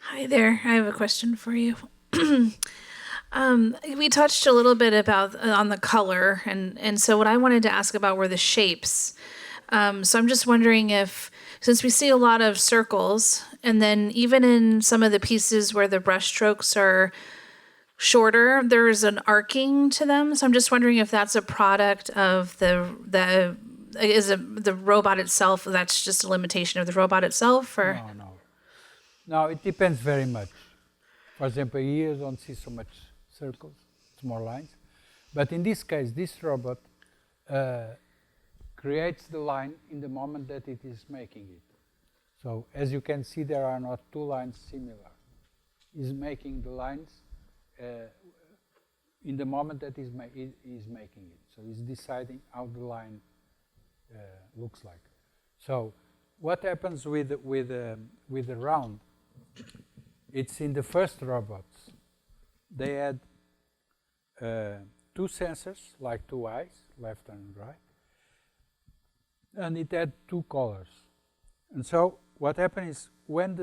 Hi there. I have a question for you. We touched a little bit about on the color, and so what I wanted to ask about were the shapes. So I'm just wondering if, since we see a lot of circles, and then even in some of the pieces where the brush strokes are shorter, there's an arcing to them. So I'm just wondering if that's a product of the robot itself. That's just a limitation of the robot itself, or no. It depends very much. For example, here you don't see so much circles; it's more lines. But in this case, this robot creates the line in the moment that it is making it. So as you can see, there are not 2 lines similar. It's making the lines in the moment that is making it. So it's deciding how the line looks like. So what happens with the round? It's in the first robots. They had 2 sensors, like 2 eyes, left and right, and it had 2 colors. And so what happened is when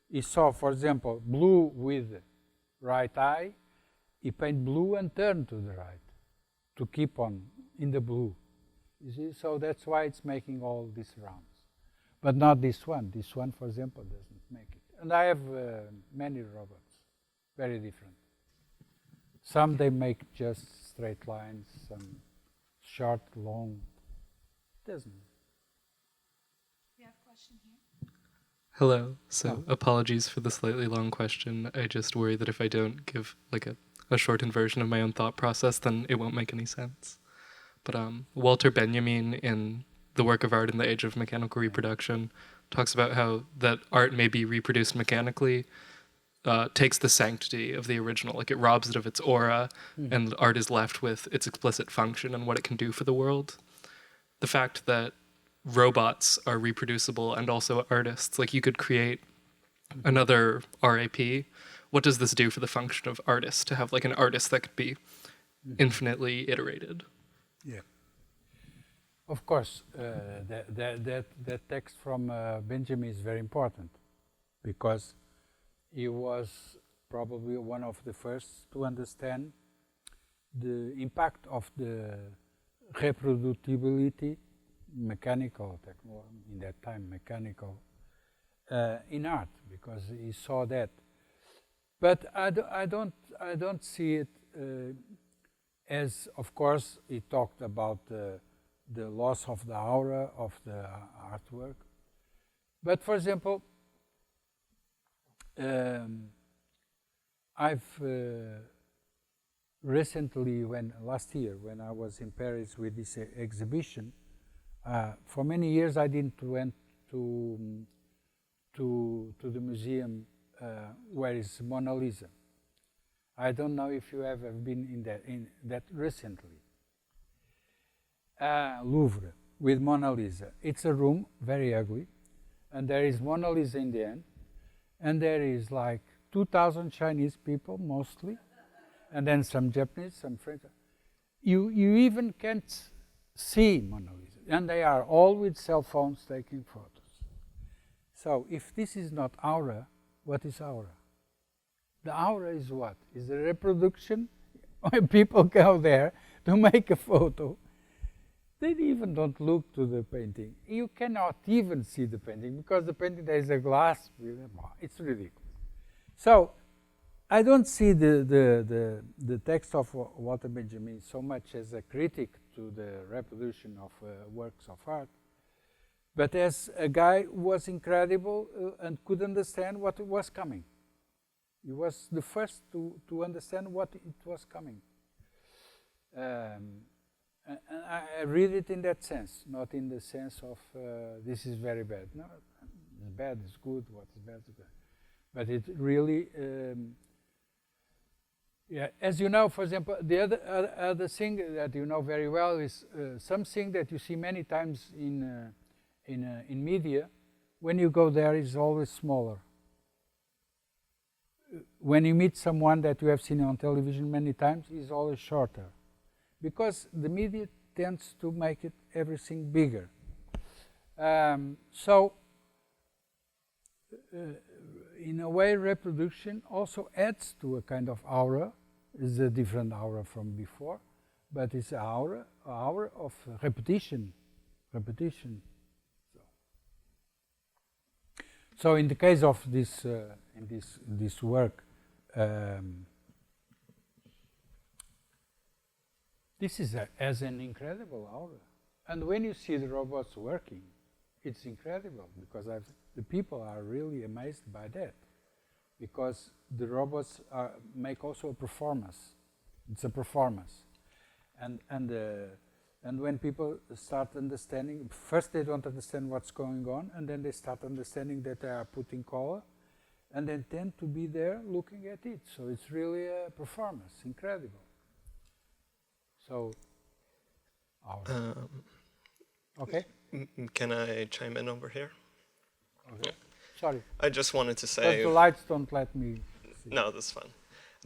he saw, for example, blue with right eye, he paint blue and turn to the right to keep on in the blue. You see, so that's why it's making all these rounds, but not this one. This one, for example, doesn't make it. And I have many robots, very different. Some they make just straight lines, some short, long. Doesn't. We have a question here. Hello. So apologies for the slightly long question. I just worry that if I don't give like a shortened version of my own thought process, then it won't make any sense. But Walter Benjamin, in The Work of Art in the Age of Mechanical Reproduction, talks about how that art may be reproduced mechanically, takes the sanctity of the original, like it robs it of its aura, and art is left with its explicit function and what it can do for the world. The fact that robots are reproducible and also artists, like you could create another RAP. What does this do for the function of artists, to have like an artist that could be infinitely iterated? Yeah. Of course, that text from Benjamin is very important, because he was probably one of the first to understand the impact of the reproducibility, mechanical technology, in that time mechanical, in art, because he saw that. But I don't see it as, of course, he talked about the loss of the aura of the artwork. But for example, I've recently, last year, when I was in Paris with this exhibition, for many years I didn't went to the museum where is Mona Lisa. I don't know if you have ever been in that recently. Louvre with Mona Lisa. It's a room, very ugly, and there is Mona Lisa in the end, and there is like 2,000 Chinese people mostly, and then some Japanese, some French. You even can't see Mona Lisa, and they are all with cell phones taking photos. So if this is not aura, what is aura? The aura is what? Is the reproduction. When people go there to make a photo, they even don't look to the painting. You cannot even see the painting, because the painting, there is a glass. It's ridiculous. So I don't see the text of Walter Benjamin so much as a critic to the reproduction of works of art, but as a guy who was incredible and could understand what was coming. He was the first to understand what it was coming. And I read it in that sense, not in the sense of this is very bad. No, it's bad, it's good, what is bad is good. But it really, yeah, as you know, for example, the other thing that you know very well is something that you see many times in media. When you go there, it's always smaller. When you meet someone that you have seen on television many times, it's always shorter, because the media tends to make it everything bigger. So, in a way, reproduction also adds to a kind of aura. It's a different aura from before, but it's an aura of repetition. So in the case of this, in this work, this is as an incredible aura. And when you see the robots working, it's incredible, because the people are really amazed by that, because the robots make also a performance. It's a performance, and when people start understanding, first they don't understand what's going on, and then they start understanding that they are putting color, and they tend to be there looking at it. So it's really a performance, incredible. So, okay. Can I chime in over here? Okay. Sorry. I just wanted to say... Because the lights don't let me see. No, that's fine.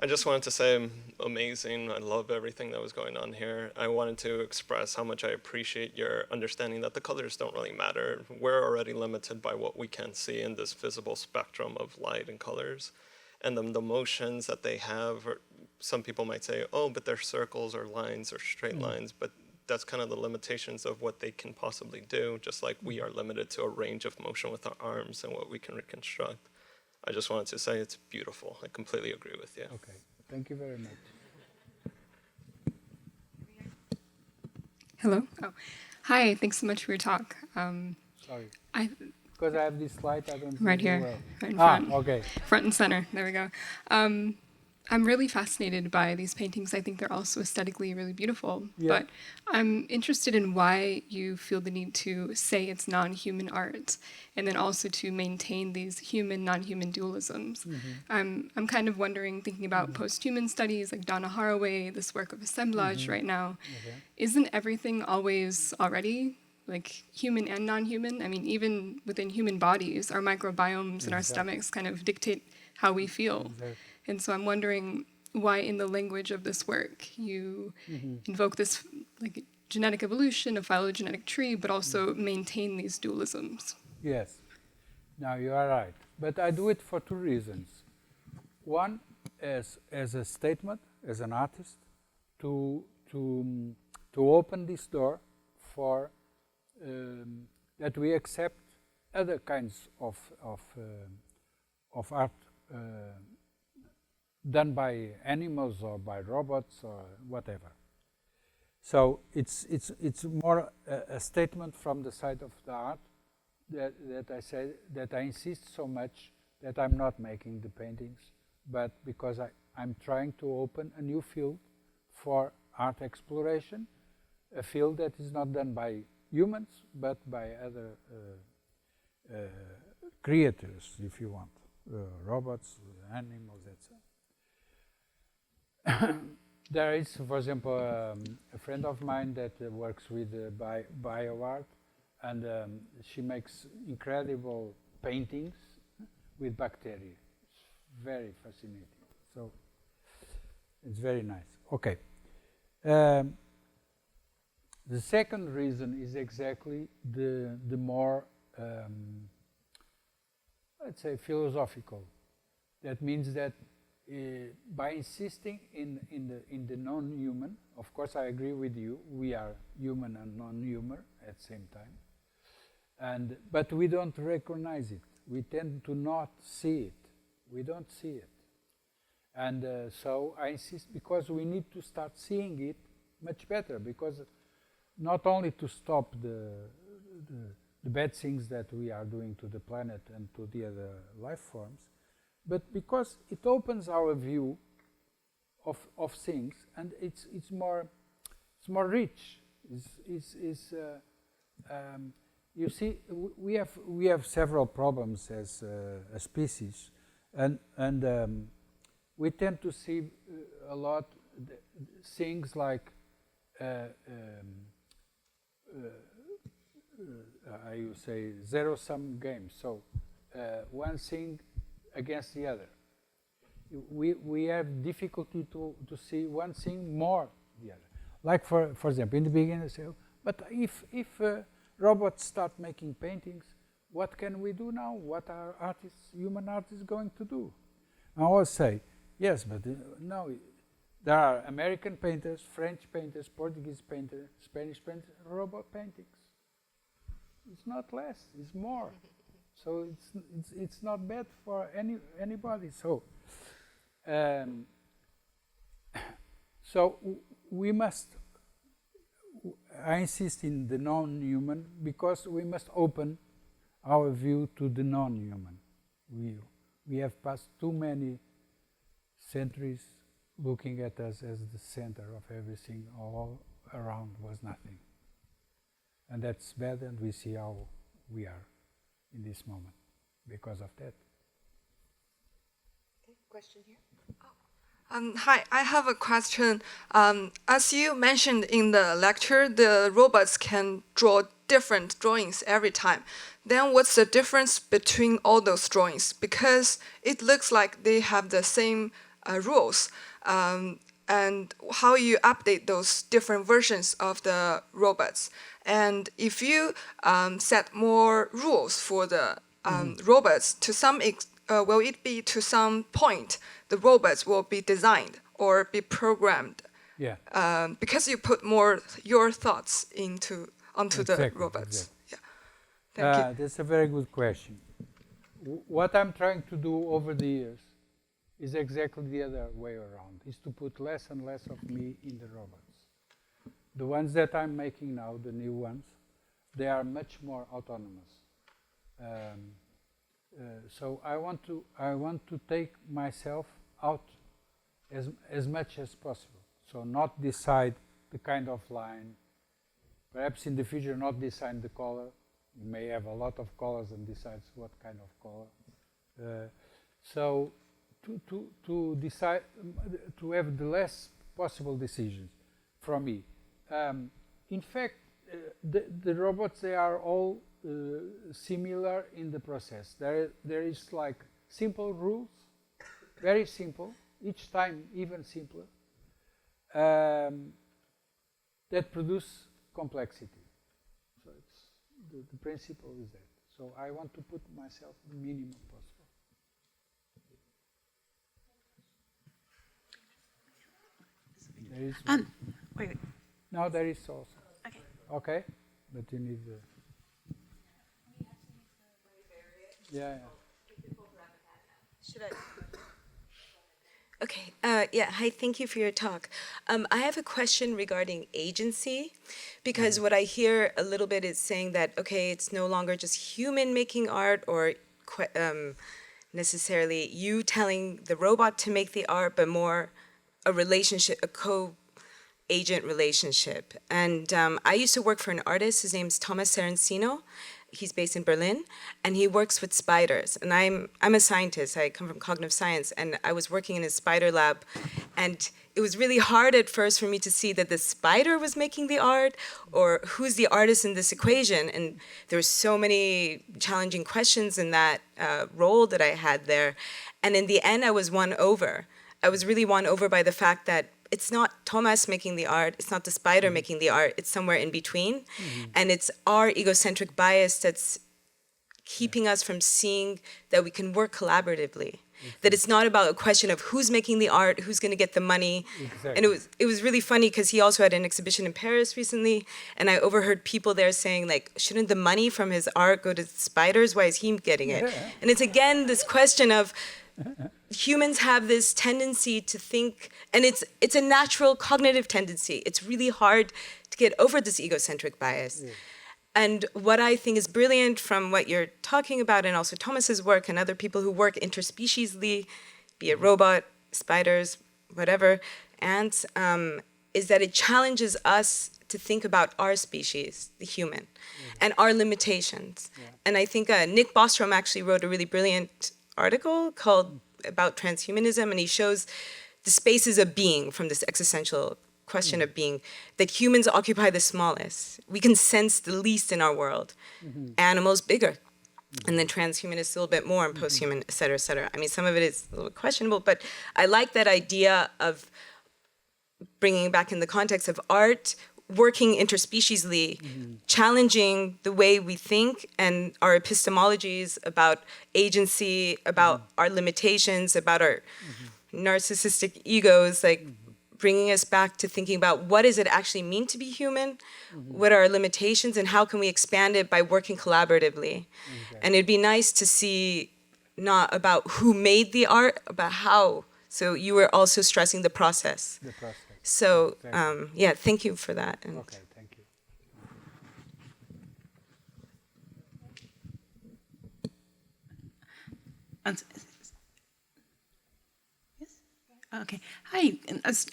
I just wanted to say amazing. I love everything that was going on here. I wanted to express how much I appreciate your understanding that the colors don't really matter. We're already limited by what we can see in this visible spectrum of light and colors. And the motions that they have, or some people might say, oh, but they're circles or lines or straight lines, but that's kind of the limitations of what they can possibly do, just like we are limited to a range of motion with our arms and what we can reconstruct. I just wanted to say it's beautiful. I completely agree with you. Okay, thank you very much. Hello. Oh, hi. Thanks so much for your talk. Sorry. Because I have this slide, I don't right see it here, well. right in front. Okay. Front and center. There we go. I'm really fascinated by these paintings. I think they're also aesthetically really beautiful. Yeah. But I'm interested in why you feel the need to say it's non-human art, and then also to maintain these human, non-human dualisms. I'm kind of wondering, thinking about post-human studies like Donna Haraway, this work of assemblage right now. Okay. Isn't everything always already like human and non-human? I mean, even within human bodies, our microbiomes in our stomachs kind of dictate how we feel. Exactly. And so I'm wondering why in the language of this work you invoke this like genetic evolution, a phylogenetic tree, but also maintain these dualisms. Yes. Now you are right. But I do it for two reasons. One, as a statement, as an artist, to open this door for that we accept other kinds of art done by animals or by robots or whatever. So it's more a statement from the side of the art that I say that I insist so much that I'm not making the paintings, but because I'm trying to open a new field for art exploration, a field that is not done by humans but by other creators, if you want, robots, animals, etc. There is, for example, a friend of mine that works with bioart, and she makes incredible paintings with bacteria. It's very fascinating. So it's very nice. Okay. The second reason is exactly the more, let's say, philosophical. That means that by insisting in the non-human, of course I agree with you, we are human and non-human at the same time, but we don't recognize it. We tend to not see it. We don't see it. And so I insist, because we need to start seeing it much better, because not only to stop the bad things that we are doing to the planet and to the other life forms, but because it opens our view of things, and it's more rich. You see, we have several problems as a species, and we tend to see a lot things like I would say zero-sum games. So one thing against the other. We have difficulty to see one thing more the other. Like for example, in the beginning, I say, but if robots start making paintings, what can we do now? What are human artists going to do? I always say, yes, but no, there are American painters, French painters, Portuguese painters, Spanish painters, robot paintings. It's not less, it's more. So it's not bad for anybody. So we must. I insist in the non-human because we must open our view to the non-human. We have passed too many centuries looking at us as the center of everything. All around was nothing, and that's bad. And we see how we are in this moment because of that. Okay, question here. Hi, I have a question. As you mentioned in the lecture, the robots can draw different drawings every time. Then what's the difference between all those drawings? Because it looks like they have the same rules. And how you update those different versions of the robots. And if you set more rules for the robots, to some will it be to some point the robots will be designed or be programmed Yeah. Because you put more your thoughts onto the Exactly, robots. exactly. Yeah. Thank you. That's a very good question. What I'm trying to do over the years is exactly the other way around, is to put less and less of me in the robots. The ones that I'm making now, the new ones, they are much more autonomous. So I want to take myself out as much as possible. So not decide the kind of line, perhaps in the future not decide the color. You may have a lot of colors and decides what kind of color. So to decide, to have the less possible decisions from me. In fact, the robots, they are all similar in the process. There is like simple rules, very simple, each time even simpler, that produce complexity. So it's the principle is that. So I want to put myself the minimum possible. There is wait. no, there is also. Okay. Okay, but you need the. Yeah. Should I? Okay. Yeah. Hi. Thank you for your talk. I have a question regarding agency, because what I hear a little bit is saying that okay, it's no longer just human making art or necessarily you telling the robot to make the art, but more a relationship, a co-agent relationship. And I used to work for an artist. His name's Thomas Serencino. He's based in Berlin, and he works with spiders. And I'm a scientist. I come from cognitive science, and I was working in a spider lab, and it was really hard at first for me to see that the spider was making the art, or who's the artist in this equation. And there were so many challenging questions in that role that I had there. And in the end, I was won over. I was really won over by the fact that it's not Thomas making the art, it's not the spider making the art, it's somewhere in between. And it's our egocentric bias that's keeping us from seeing that we can work collaboratively. That it's not about a question of who's making the art, who's going to get the money. Exactly. And it was really funny because he also had an exhibition in Paris recently, and I overheard people there saying, like, shouldn't the money from his art go to spiders? Why is he getting it? And it's again this question of humans have this tendency to think, and it's a natural cognitive tendency. It's really hard to get over this egocentric bias. Yeah. And what I think is brilliant from what you're talking about, and also Thomas's work and other people who work interspeciesly, be it robot, spiders, whatever, ants, is that it challenges us to think about our species, the human, and our limitations. Yeah. And I think Nick Bostrom actually wrote a really brilliant article called about transhumanism, and he shows the spaces of being from this existential question of being, that humans occupy the smallest. We can sense the least in our world. Animals bigger. And then transhumanists a little bit more, and posthuman, et cetera, et cetera. I mean, some of it is a little questionable, but I like that idea of bringing back in the context of art, working interspeciesly, challenging the way we think and our epistemologies about agency, about our limitations, about our narcissistic egos, like bringing us back to thinking about what does it actually mean to be human, what are our limitations, and how can we expand it by working collaboratively. And it'd be nice to see not about who made the art, about how. So you were also stressing the process. The process. So, Exactly. yeah, thank you for that. And Okay, thank you. Yes? Okay. Hi.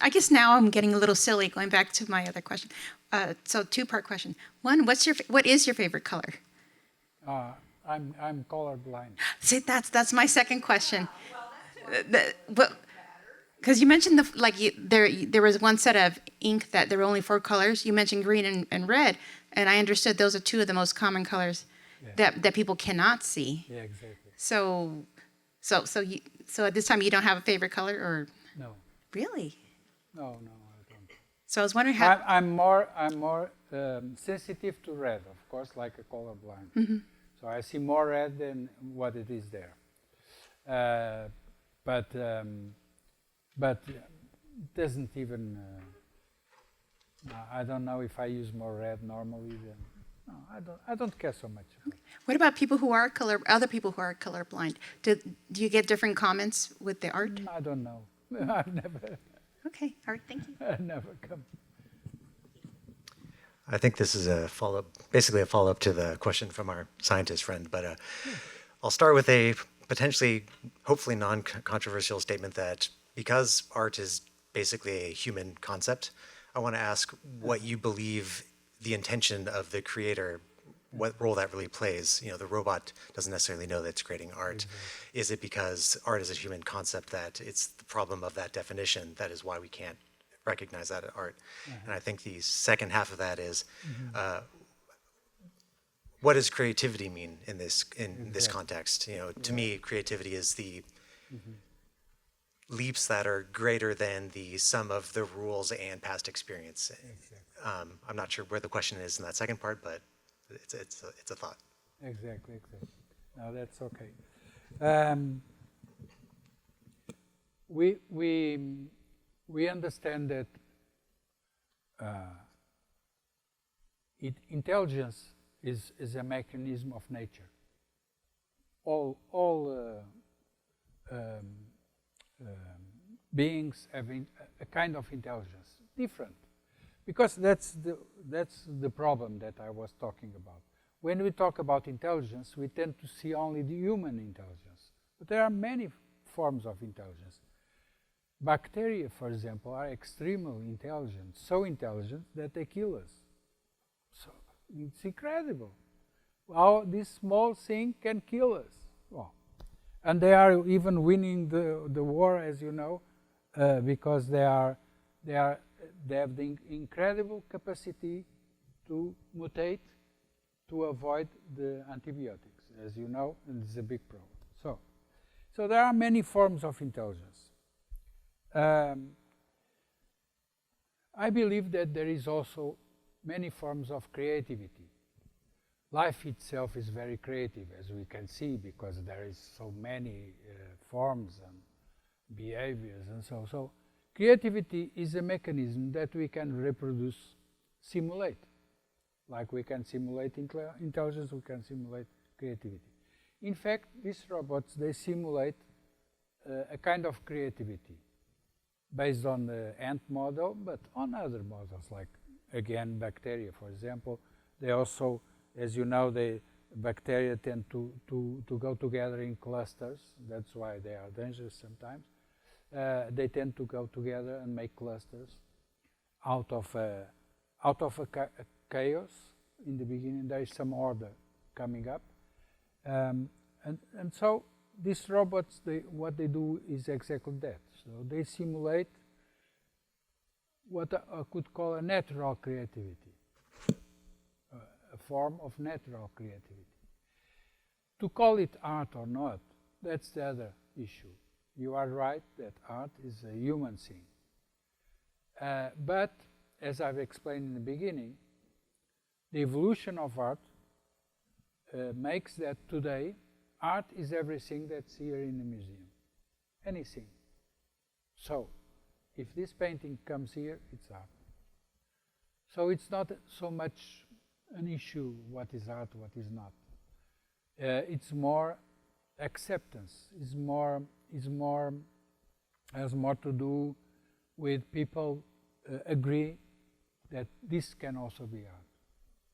I guess now I'm getting a little silly going back to my other question. So two-part question. One, what is your favorite color? I'm colorblind. See, that's my second question. Because you mentioned there was one set of ink that there were only 4 colors. You mentioned green and red, and I understood those are 2 of the most common colors that people cannot see. Yeah, exactly. So at this time you don't have a favorite color, or No. really? No, I don't. So I was wondering how. I'm more sensitive to red, of course, like a colorblind. So I see more red than what it is there. But it doesn't even I don't know if I use more red normally than. No, I don't care so much. What about people who are other people who are colorblind? Do you get different comments with the art? I don't know. I've never. Okay, Art, thank you. Never come. I think this is a follow-up, basically a follow-up to the question from our scientist friend, but I'll start with a potentially, hopefully non-controversial statement that because art is basically a human concept, I want to ask what you believe the intention of the creator, what role that really plays. You know, the robot doesn't necessarily know that it's creating art. Mm-hmm. Is it because art is a human concept that it's the problem of that definition that is why we can't recognize that as art? Mm-hmm. And I think the second half of that is, what does creativity mean in this this context? You know, to me, creativity is the leaps that are greater than the sum of the rules and past experience. Exactly. I'm not sure where the question is in that second part, but it's a thought. Exactly. No, that's okay. We understand that intelligence is a mechanism of nature. All beings have a kind of intelligence, different, because that's the problem that I was talking about. When we talk about intelligence, we tend to see only the human intelligence, but there are many forms of intelligence. Bacteria, for example, are extremely intelligent, so intelligent that they kill us. So it's incredible how this small thing can kill us. Well, and they are even winning the war, as you know, because they have the incredible capacity to mutate to avoid the antibiotics, as you know, and it's a big problem. So there are many forms of intelligence. I believe that there is also many forms of creativity. Life itself is very creative, as we can see, because there is so many forms and behaviors and so. So creativity is a mechanism that we can reproduce, simulate. Like we can simulate intelligence, we can simulate creativity. In fact, these robots, they simulate a kind of creativity based on the ant model, but on other models, like, again, bacteria, for example. They also, as you know, bacteria tend to go together in clusters. That's why they are dangerous sometimes. They tend to go together and make clusters out of a chaos. In the beginning, there is some order coming up. And so these robots, what they do is exactly that. So they simulate what I could call a natural creativity, a form of natural creativity. To call it art or not, that's the other issue. You are right that art is a human thing. But, as I've explained in the beginning, the evolution of art makes that today art is everything that's here in the museum, anything. So, if this painting comes here, it's art. So it's not so much an issue what is art, what is not. It's more acceptance. Has more to do with people agree that this can also be art.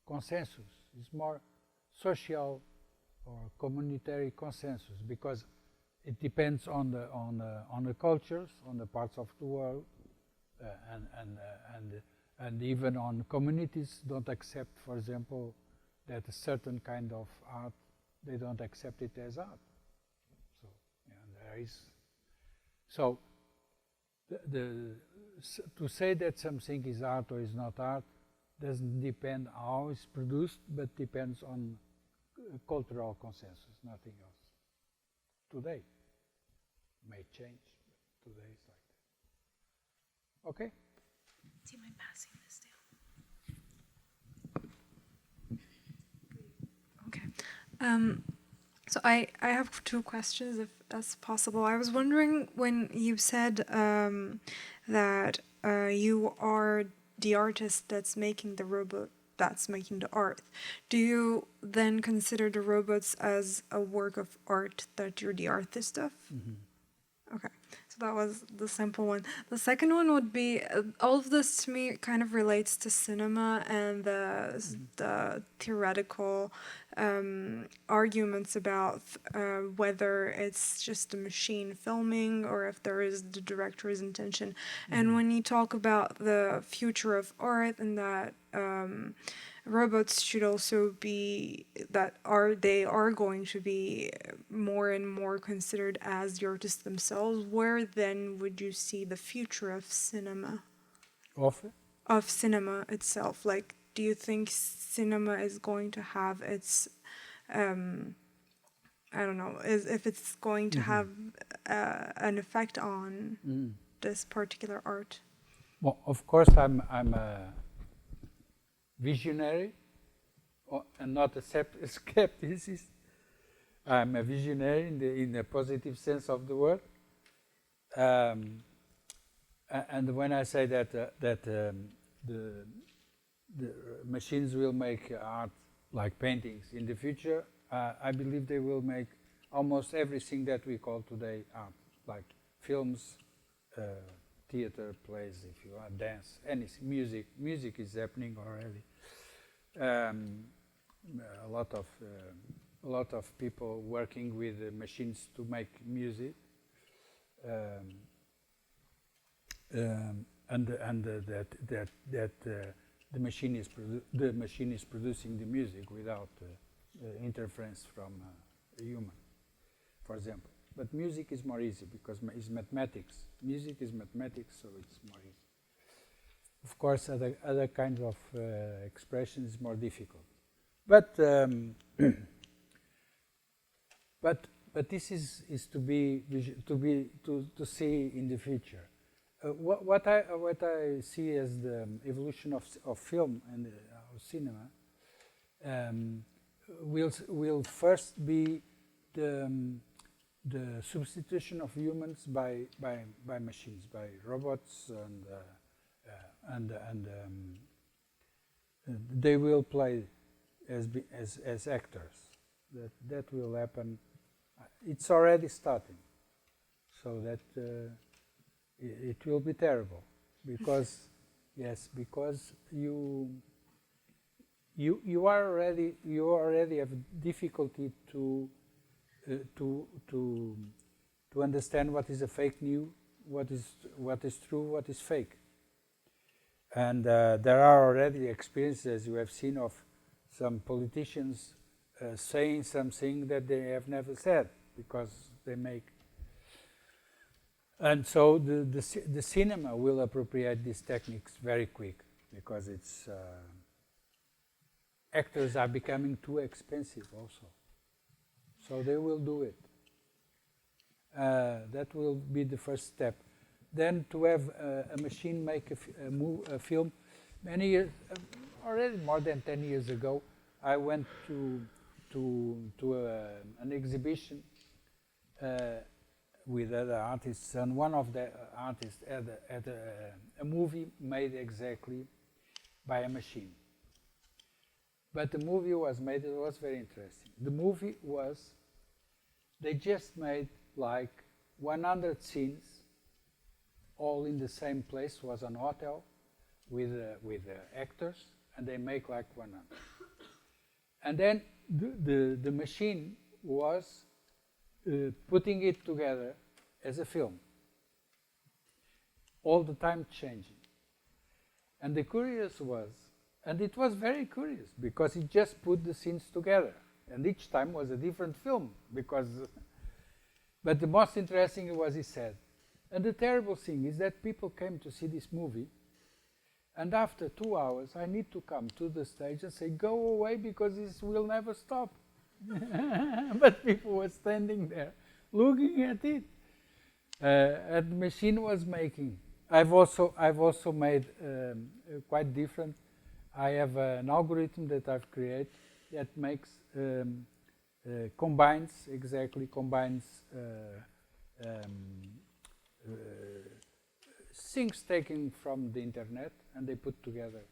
Consensus is more social or communitary consensus, because it depends on the cultures, on the parts of the world, and even on communities don't accept, for example, that a certain kind of art, they don't accept it as art. So there is. So to say that something is art or is not art doesn't depend how it's produced, but depends on cultural consensus, nothing else. Today may change, but today it's like that. Okay? Do you mind passing this down? Okay. So I have two questions, if that's possible. I was wondering, when you said that you are the artist that's making the robot that's making the art. Do you then consider the robots as a work of art that you're the artist of? Okay, so that was the simple one. The second one would be all of this to me kind of relates to cinema and the theoretical arguments about whether it's just a machine filming or if there is the director's intention. And when you talk about the future of art and that robots should also be they are going to be more and more considered as the artists themselves, where then would you see the future of cinema? Of cinema itself. Like, do you think cinema is going to have its I don't know, if it's going to have an effect on this particular art? Well, of course, I'm a visionary, and not a skepticist. I'm a visionary in the positive sense of the word. And when I say that the machines will make art like paintings in the future, I believe they will make almost everything that we call today art, like films, theater, plays, if you want, dance, anything, music. Music is happening already. A lot of people working with machines to make music, and that the machine is producing the music without interference from a human, for example. But music is more easy because it's mathematics. Music is mathematics, so it's more easy. Of course, other kinds of expression is more difficult. But but this is to see in the future. What I see as the evolution of film and of cinema will first be the substitution of humans by machines, by robots, and they will play as actors. That will happen. It's already starting, so that it will be terrible because because you already have difficulty to understand what is a fake news, what is true, what is fake. And there are already experiences you have seen of some politicians saying something that they have never said because they make. And so the cinema will appropriate these techniques very quick because it's actors are becoming too expensive also. So they will do it. That will be the first step. Then to have a machine make a film. Many years, already more than 10 years ago, I went to an exhibition with other artists, and one of the artists had a movie made exactly by a machine. But the movie was made, it was very interesting. The movie was, they just made like 100 scenes, all in the same place, was an hotel with actors, and they make like 100. And then the machine was putting it together as a film, all the time changing. And the curious was, and it was very curious, because it just put the scenes together, and each time was a different film, but the most interesting was, he said, and the terrible thing is that people came to see this movie, and after 2 hours, I need to come to the stage and say, go away, because this will never stop. But people were standing there, looking at it. And the machine was making. I've also made quite different. I have an algorithm that I've created that makes combines things taken from the internet and they put together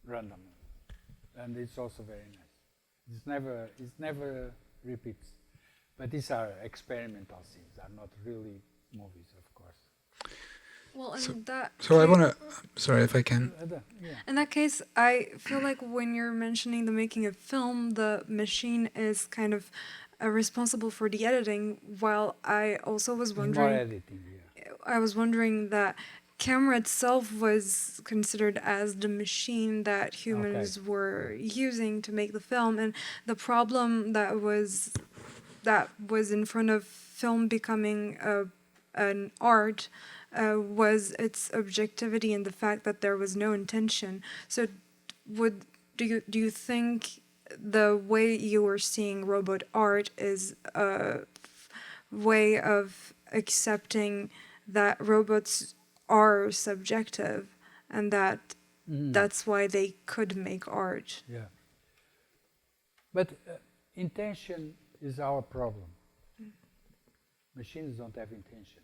randomly, and it's also very nice. It never repeats, but these are experimental things. Are not really movies, of course. Well, So I want to, sorry if I can. Yeah. in that case, I feel like when you're mentioning the making of film, the machine is kind of responsible for the editing, while I also was More wondering, editing, yeah. I was wondering that camera itself was considered as the machine that humans were using to make the film, and the problem that was in front of film becoming an art was its objectivity and the fact that there was no intention. So, do you think the way you were seeing robot art is a way of accepting that robots are subjective and that that's why they could make art? Yeah. But intention is our problem. Machines don't have intentions.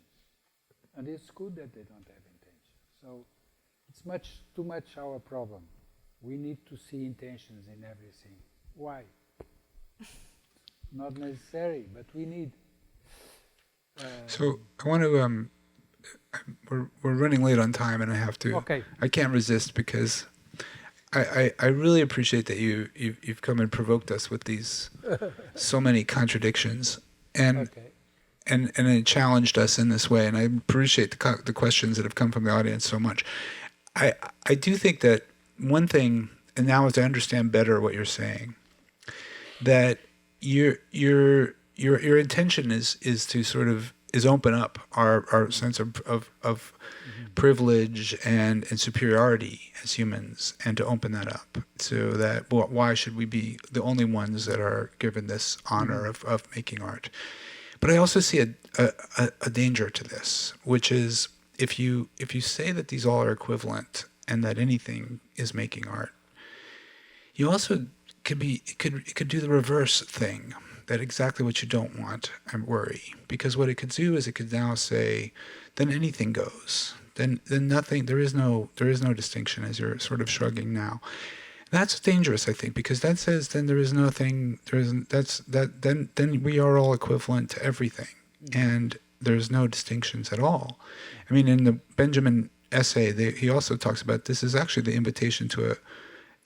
And it's good that they don't have intention. So it's too much our problem. We need to see intentions in everything. Why? Not necessary, but we need. So I want to. We're running late on time, and I have to. Okay. I can't resist because I really appreciate that you've come and provoked us with these so many contradictions, and it challenged us in this way, and I appreciate the questions that have come from the audience so much. I do think that one thing, and now as I understand better what you're saying, that your intention is to sort of open up our sense of privilege and superiority as humans, and to open that up so that why should we be the only ones that are given this honor of making art? But I also see a danger to this, which is if you say that these all are equivalent and that anything is making art, you also could do the reverse thing, that exactly what you don't want and worry, because what it could do is it could now say, then anything goes, then nothing, there is no distinction, as you're sort of shrugging now. That's dangerous, I think, because that says then there is nothing, then we are all equivalent to everything, and there's no distinctions at all. I mean, in the Benjamin essay, he also talks about this is actually the invitation to a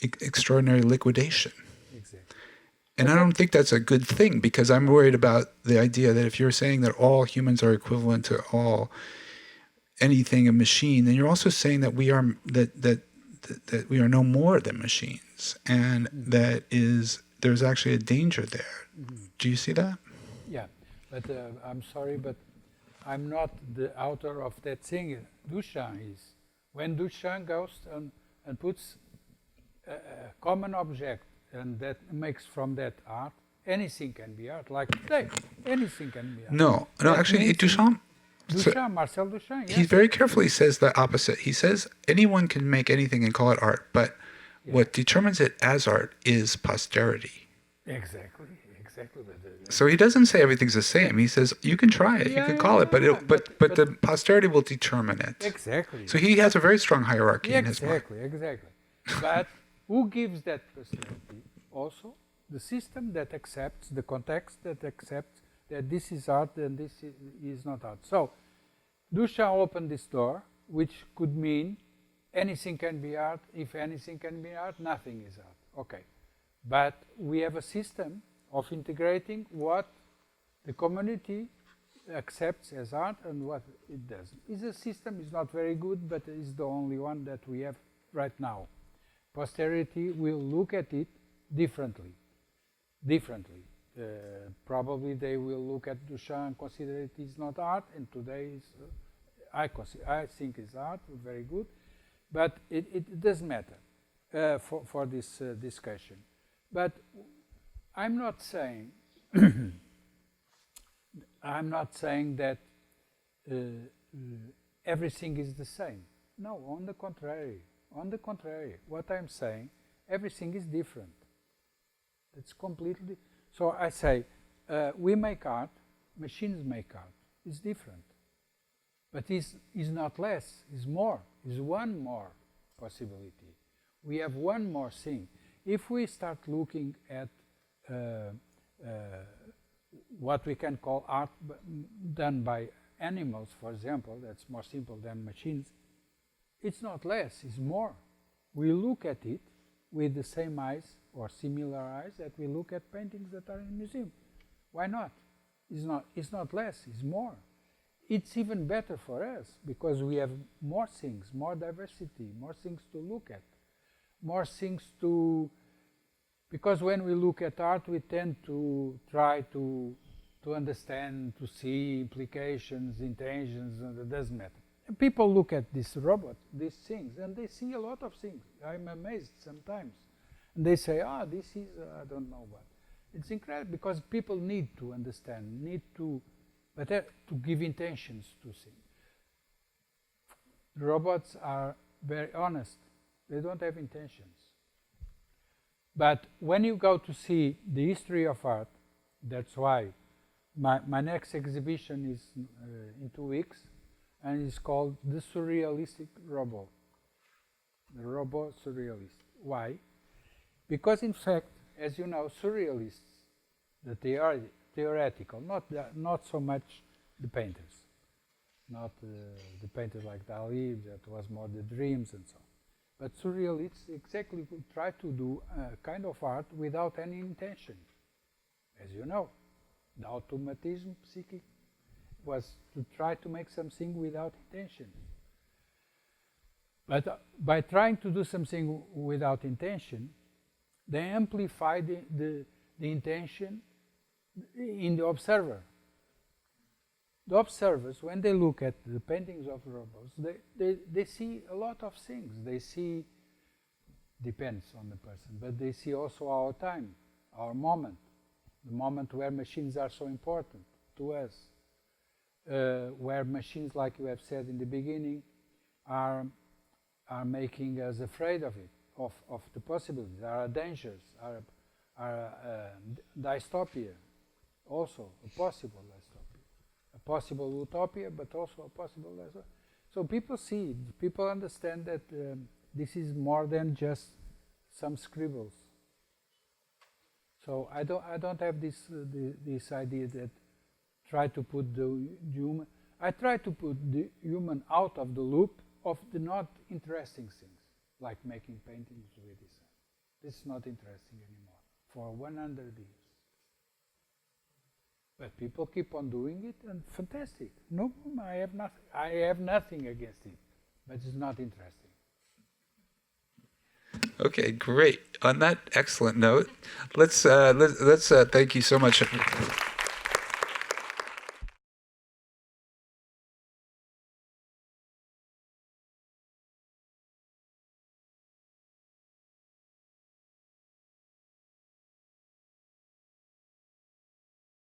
extraordinary liquidation. Exactly. And I don't think that's a good thing, because I'm worried about the idea that if you're saying that all humans are equivalent to all anything a machine, then you're also saying that we are that we are no more than machines, and there's actually a danger there. Do you see that? Yeah, but I'm sorry, but I'm not the author of that thing. Duchamp is. When Duchamp goes and puts a common object and that makes from that art, anything can be art. Like today, anything can be art. No, actually, Duchamp. Marcel Duchamp. Yes. He very carefully says the opposite. He says anyone can make anything and call it art, but what determines it as art is posterity. Exactly. So he doesn't say everything's the same. He says you can try it, you can call it, but the posterity will determine it. Exactly. So he has a very strong hierarchy in his mind. Exactly. But who gives that posterity? Also, the system that accepts, the context that accepts that this is art and this is not art. So Duchamp opened this door, which could mean anything can be art. If anything can be art, nothing is art. Okay. But we have a system of integrating what the community accepts as art and what it doesn't. The system is not very good, but it's the only one that we have right now. Posterity will look at it differently. Probably they will look at Duchamp and consider it is not art, and today I think it's art, very good, but it doesn't matter for this discussion. But I'm not saying that everything is the same. No, on the contrary. What I'm saying, everything is different. It's completely. So I say, we make art, machines make art. It's different. But is not less, is more, is one more possibility. We have one more thing. If we start looking at what we can call art done by animals, for example, that's more simple than machines, it's not less, it's more. We look at it with the same eyes or similar eyes that we look at paintings that are in a museum. Why not? It's not less, it's more. It's even better for us because we have more things, more diversity, more things to look at, more things to... Because when we look at art, we tend to try to understand, to see implications, intentions, and it doesn't matter. And people look at this robot, these things, and they see a lot of things. I'm amazed sometimes. And they say, this is, I don't know what. It's incredible because people need to understand, need to, but to give intentions to things. The robots are very honest. They don't have intentions. But when you go to see the history of art, that's why my next exhibition is in 2 weeks, and it's called The Surrealistic Robo. The Robo Surrealist. Why? Because in fact, as you know, surrealists, they are theoretical, not so much the painters, not the painters like Dali, that was more the dreams and so on. But surrealists exactly try to do a kind of art without any intention. As you know, the automatism psychic was to try to make something without intention. But by trying to do something without intention, they amplify the intention in the observer. The observers, when they look at the paintings of robots, they see a lot of things. They see, depends on the person, but they see also our time, our moment, the moment where machines are so important to us, where machines, like you have said in the beginning, are making us afraid of it, of the possibilities, are dangers, are dystopia, also a possible dystopia. A possible utopia, but also a possible dystopia. So people see it, people understand that this is more than just some scribbles. So I don't have this idea that try to put the human. I try to put the human out of the loop of the not interesting things, like making paintings with this. This is not interesting anymore for 100 years. But people keep on doing it, and fantastic. No, I have nothing against it, but it's not interesting. Okay, great. On that excellent note, let's thank you so much.